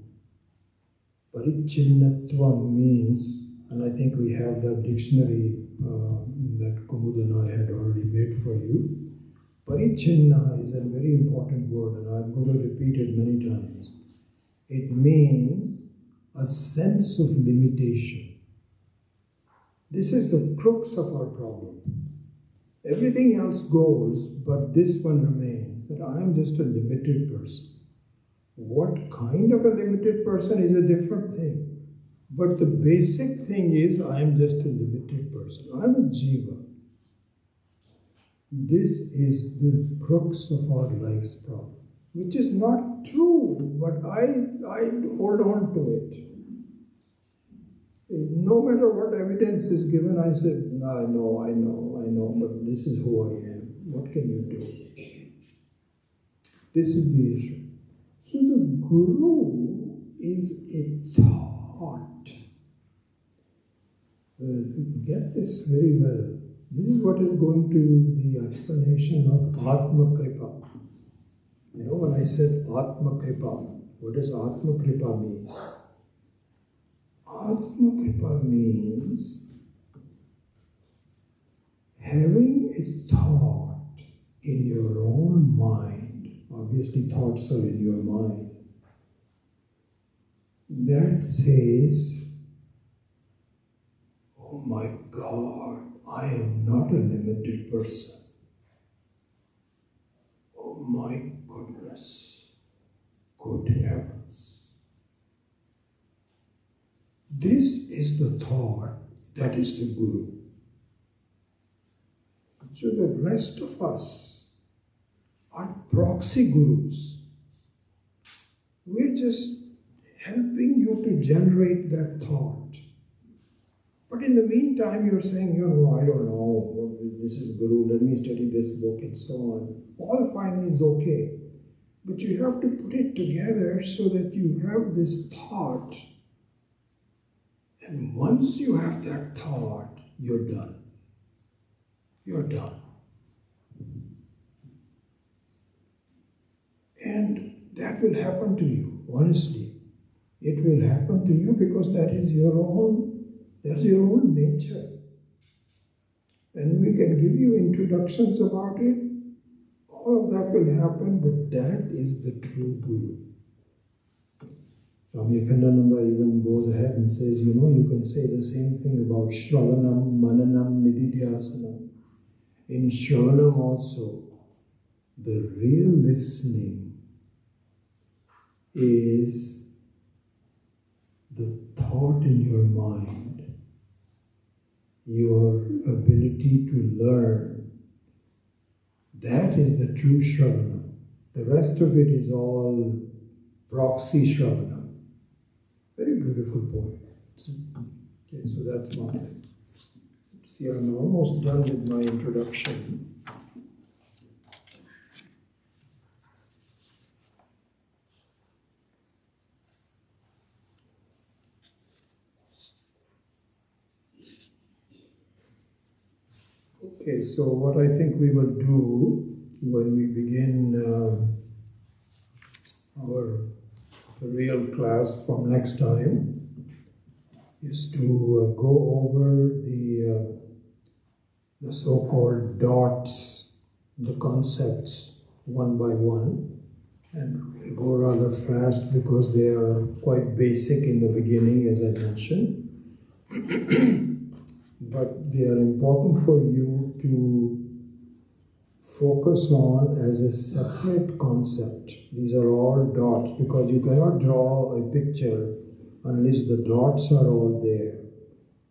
B: Parichinnatvam means, and I think we have that dictionary that Kumud and I had already made for you. Parichinna is a very important word, and I'm going to repeat it many times. It means a sense of limitation. This is the crux of our problem. Everything else goes, but this one remains, that I am just a limited person. What kind of a limited person is a different thing. But the basic thing is, I am just a limited person. I am a jiva. This is the crux of our life's problem, which is not true, but I hold on to it. No matter what evidence is given, I said, no, I know, but this is who I am. What can you do? This is the issue. So the Guru is a thought. Get this very well. This is what is going to the explanation of Atma Kripa. You know, when I said Atma Kripa, what does Atma Kripa mean? Atma Kripa means having a thought in your own mind. Obviously, thoughts are in your mind. That says, oh my God, I am not a limited person. Oh my goodness, good heavens. This is the thought that is the Guru. So the rest of us are proxy gurus. We're just helping you to generate that thought. But in the meantime, you're saying, I don't know, this is Guru, let me study this book and so on. All fine is okay. But you have to put it together so that you have this thought. And once you have that thought, you're done. You're done. And that will happen to you, honestly. It will happen to you because that's your own nature. And we can give you introductions about it. All of that will happen, but that is the true Guru. Swami Akhandananda even goes ahead and says, you can say the same thing about Shravanam, Mananam, Nididhyasanam. In Shravanam also, the real listening is the thought in your mind, your ability to learn. That is the true Shravanam. The rest of it is all proxy Shravanam. Very beautiful point. Okay, so that's one thing. See, I'm almost done with my introduction. Okay, so what I think we will do when we begin our real class from next time is to go over the so-called dots, the concepts one by one, and we'll go rather fast because they are quite basic in the beginning, as I mentioned. But they are important for you to focus on as a separate concept. These are all dots because you cannot draw a picture unless the dots are all there.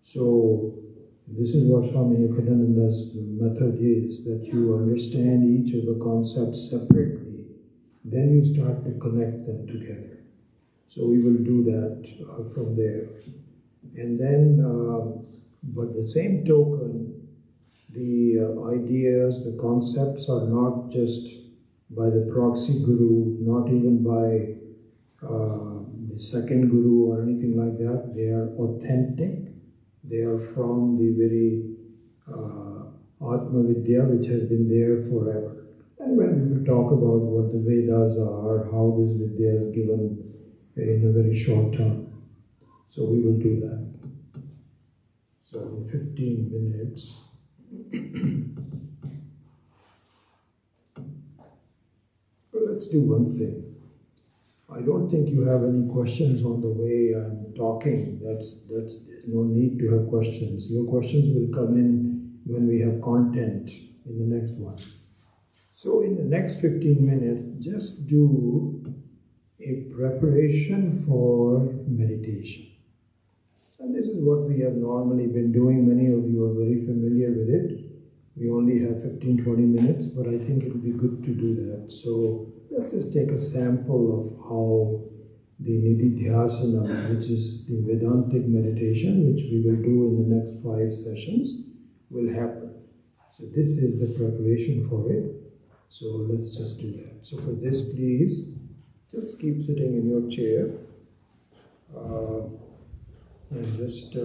B: So this is what Swami Akhandananda's method is, that you understand each of the concepts separately, then you start to connect them together. So we will do that from there. And then, but the same token, the ideas, the concepts are not just by the proxy guru, not even by the second guru or anything like that. They are authentic. They are from the very Atma Vidya, which has been there forever. And when we will talk about what the Vedas are, how this Vidya is given in a very short time. So we will do that. So in 15 minutes, well, let's do one thing. I don't think you have any questions on the way I'm talking. There's no need to have questions. Your questions will come in when we have content in the next one. So in the next 15 minutes, just do a preparation for meditation. And this is what we have normally been doing. Many of you are very familiar with it. We only have 15-20 minutes, but I think it will be good to do that. So let's just take a sample of how the Nididhyasana, which is the Vedantic meditation, which we will do in the next 5 sessions, will happen. So this is the preparation for it. So let's just do that. So for this, please, just keep sitting in your chair and just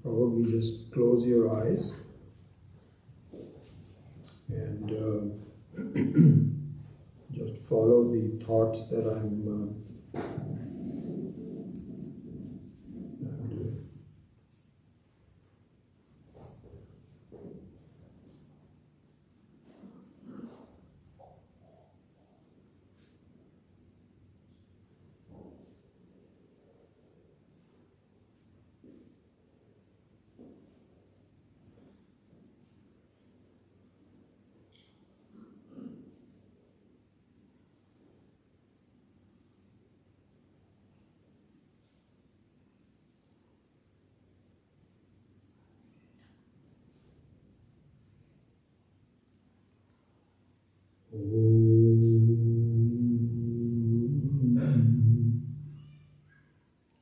B: probably just close your eyes and just follow the thoughts that I'm doing.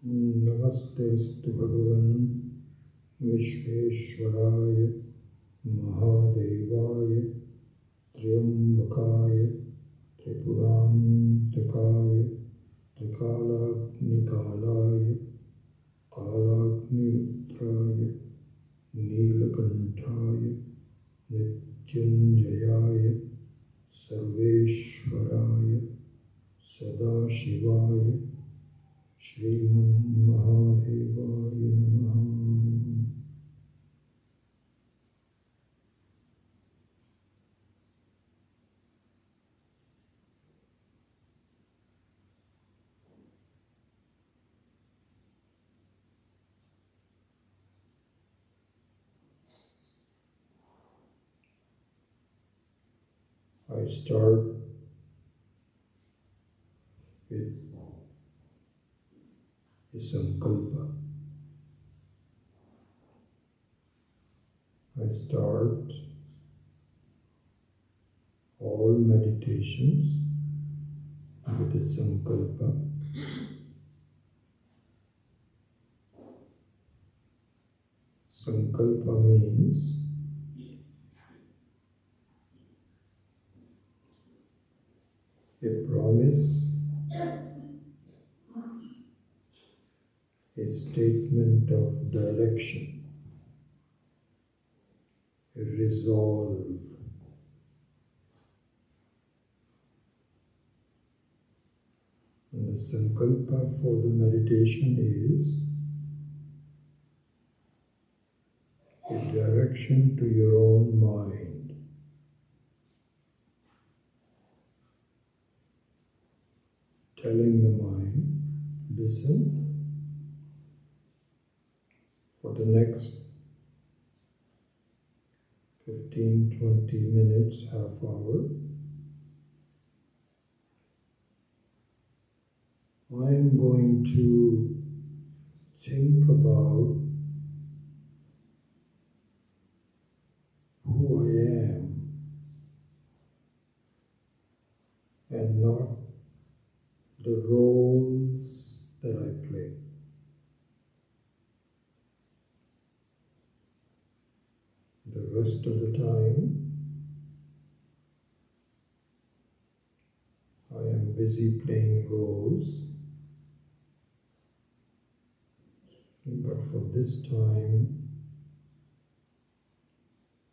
B: Namaste Bhagavan Vishveshwaraya Mahadevaya Triambakaya Tripurantakaya Trikalagnikalaya Kalagnitraya Neelakantaya Nityunjayaya Sarveshwaraya Sadashivaya Shriman Mahadevaya Namaha. I start with a sankalpa. I start all meditations with a sankalpa. Sankalpa means a promise, a statement of direction, a resolve. And the sankalpa for the meditation is a direction to your own mind. Telling the mind, listen, for the next 15-20 minutes, half hour, I am going to think about who I am and not the roles that I play. The rest of the time, I am busy playing roles, but for this time,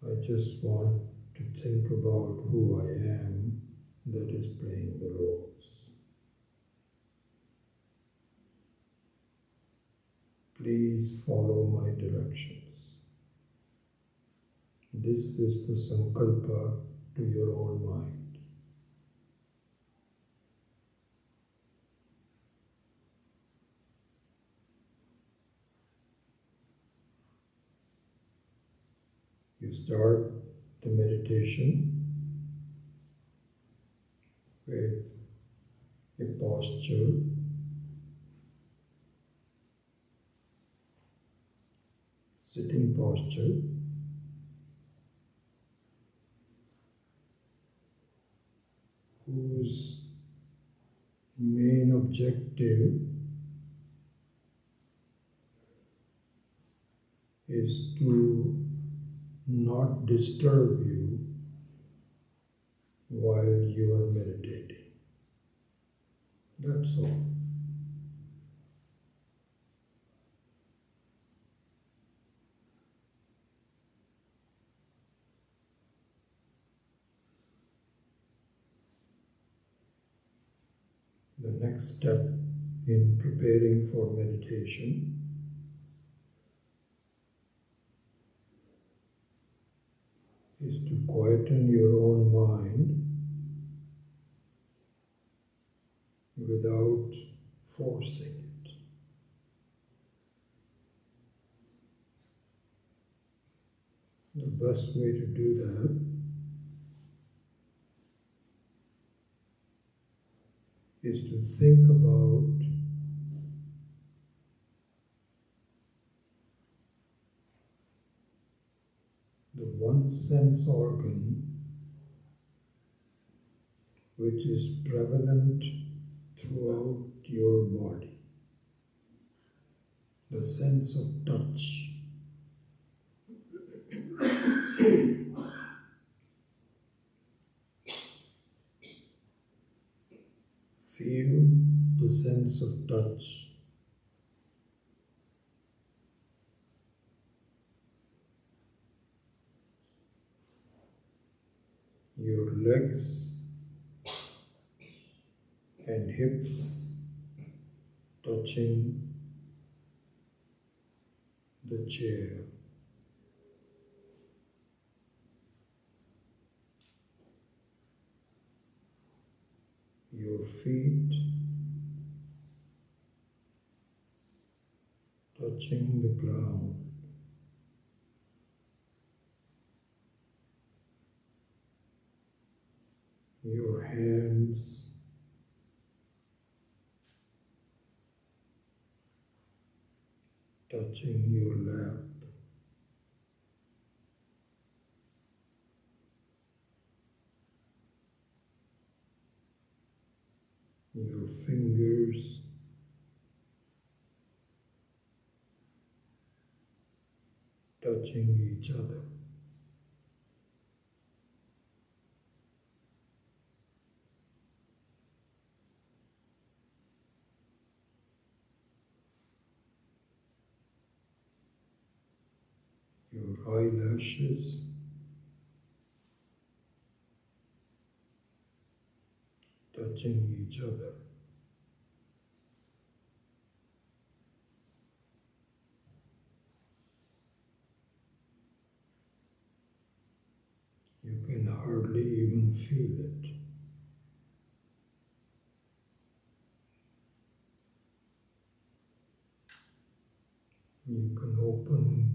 B: I just want to think about who I am that is playing the roles. Please follow my directions. This is the sankalpa to your own mind. You start the meditation with a posture sitting posture, whose main objective is to not disturb you while you are meditating. That's all. The next step in preparing for meditation is to quieten your own mind without forcing it. The best way to do that is to think about the one sense organ which is prevalent throughout your body, the sense of touch. Feel the sense of touch. Your legs and hips touching the chair. Your feet touching the ground. Your hands touching your lap. Your fingers touching each other. Your eyelashes touching each other. You can hardly even feel it. You can open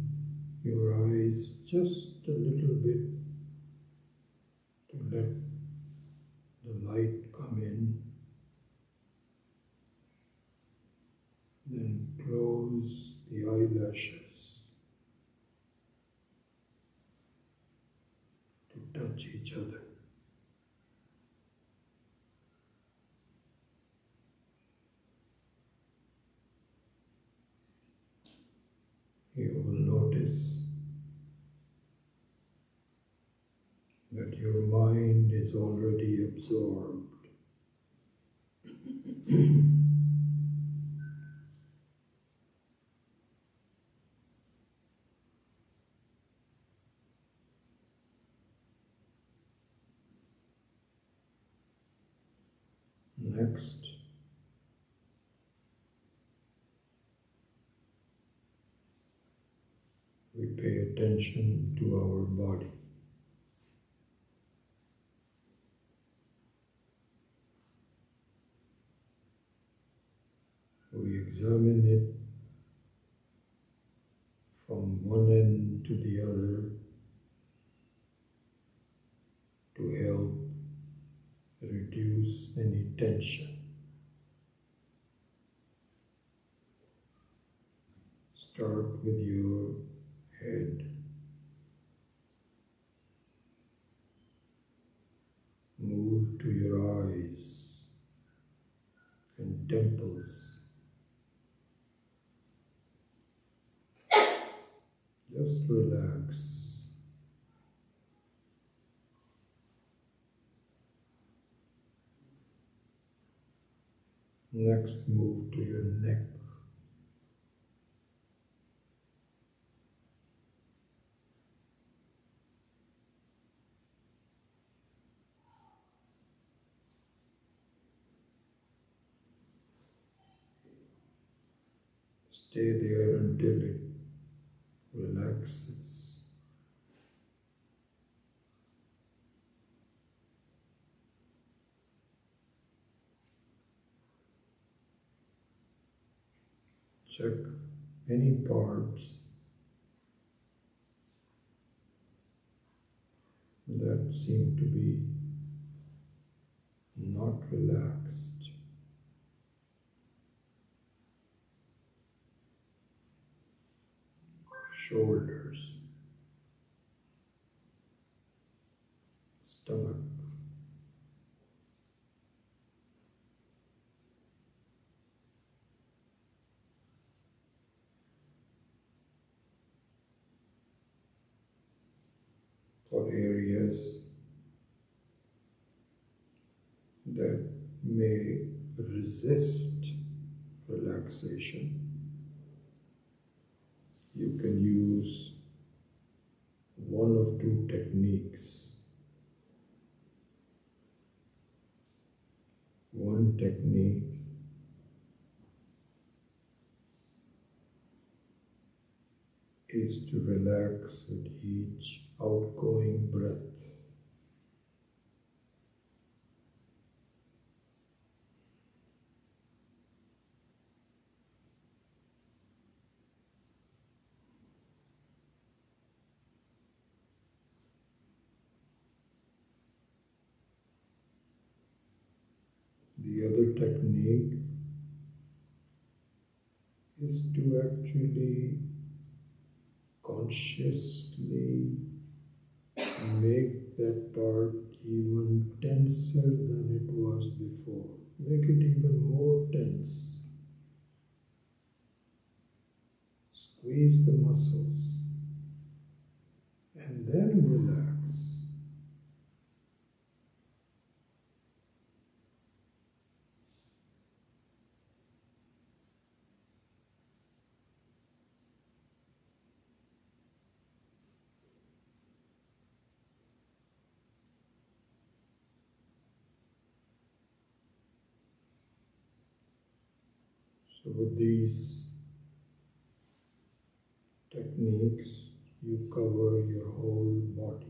B: your eyes just a little bit to let the light come in, then close the eyelashes to touch each other. You will notice that your mind is already absorbed. Next, we pay attention to our body. We examine it from one end to the other to help reduce any tension. Start with your head. Move to your eyes and temples. Just relax. Next, move to your neck. Stay there until it relaxes. Check any parts that seem to be not relaxed. Shoulders, stomach, for areas that may resist relaxation. You can use one of two techniques. One technique is to relax with each outgoing breath. The other technique is to actually consciously make that part even tenser than it was before. Make it even more tense. Squeeze the muscles and then relax. So with these techniques, you cover your whole body.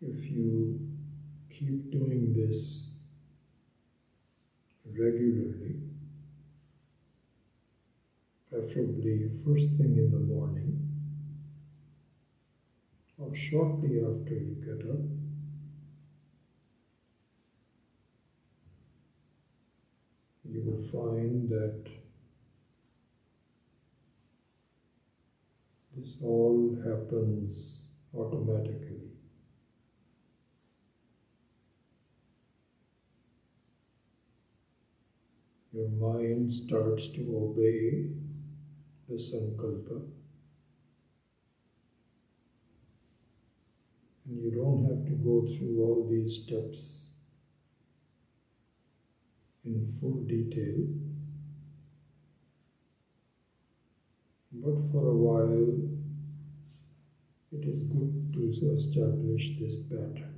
B: If you keep doing this regularly, preferably first thing in the morning or shortly after you get up, you will find that this all happens automatically. Your mind starts to obey the sankalpa, and you don't have to go through all these steps in full detail. But for a while, it is good to establish this pattern.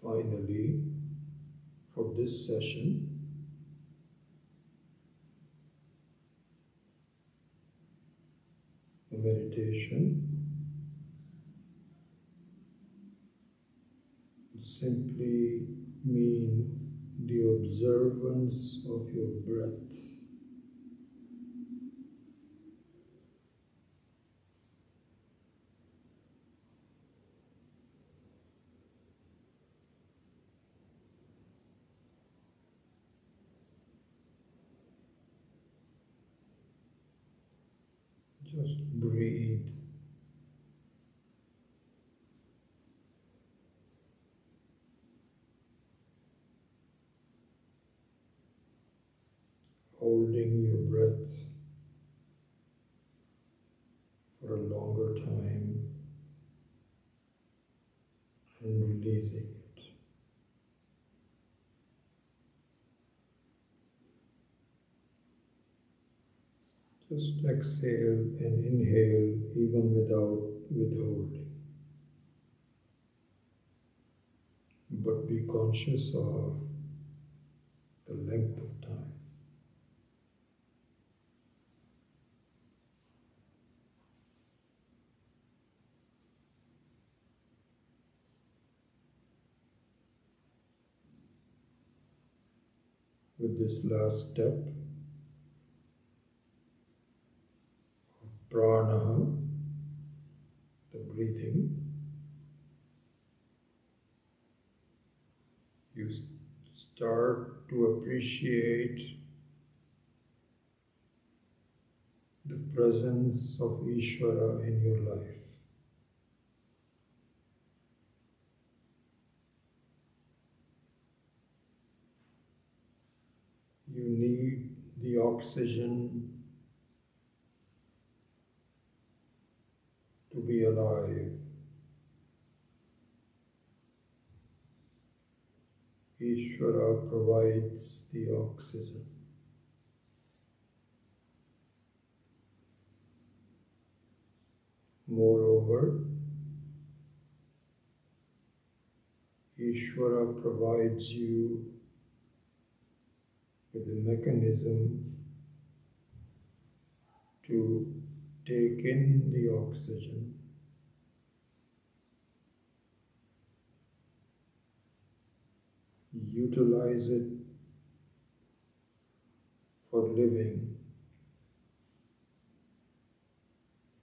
B: Finally, for this session, the meditation simply mean the observance of your breath. Just breathe. Holding your breath for a longer time and releasing it. Just exhale and inhale even without withholding. But be conscious of the length of time. With this last step, prana, the breathing, you start to appreciate the presence of Ishvara in your life. You need the oxygen to be alive. Ishvara provides the oxygen. Moreover, Ishvara provides you with the mechanism to take in the oxygen, utilize it for living,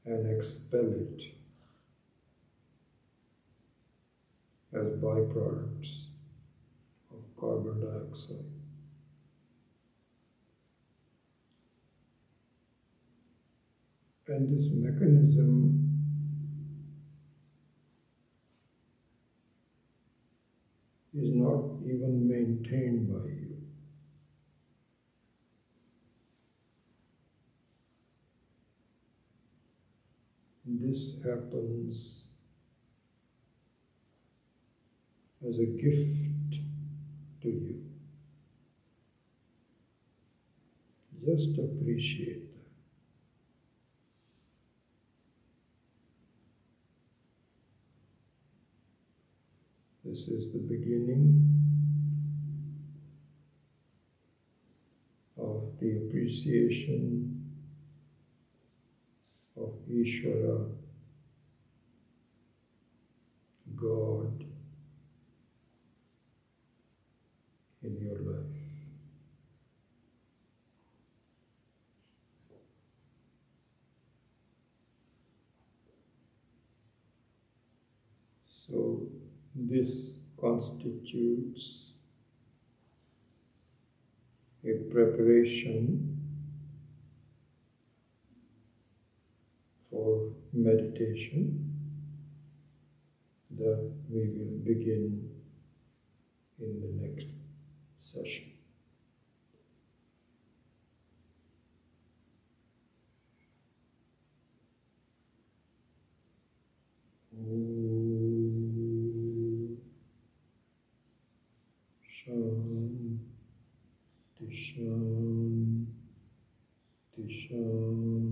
B: and expel it as byproducts of carbon dioxide. And this mechanism is not even maintained by you. This happens as a gift to you. Just appreciate that. This is the beginning of the appreciation of Ishvara, God, in your life. So this constitutes a preparation for meditation that we will begin in the next session. Shanti, Shanti, Shanti.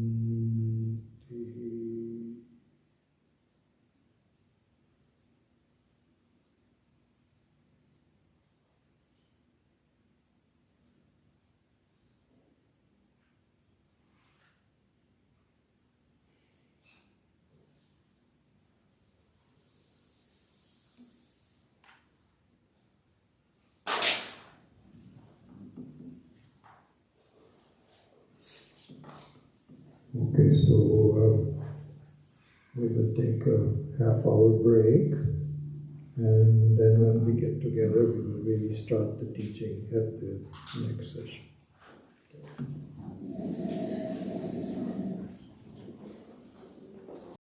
B: Okay, so we will take a half-hour break, and then when we get together, we will really start the teaching at the next session.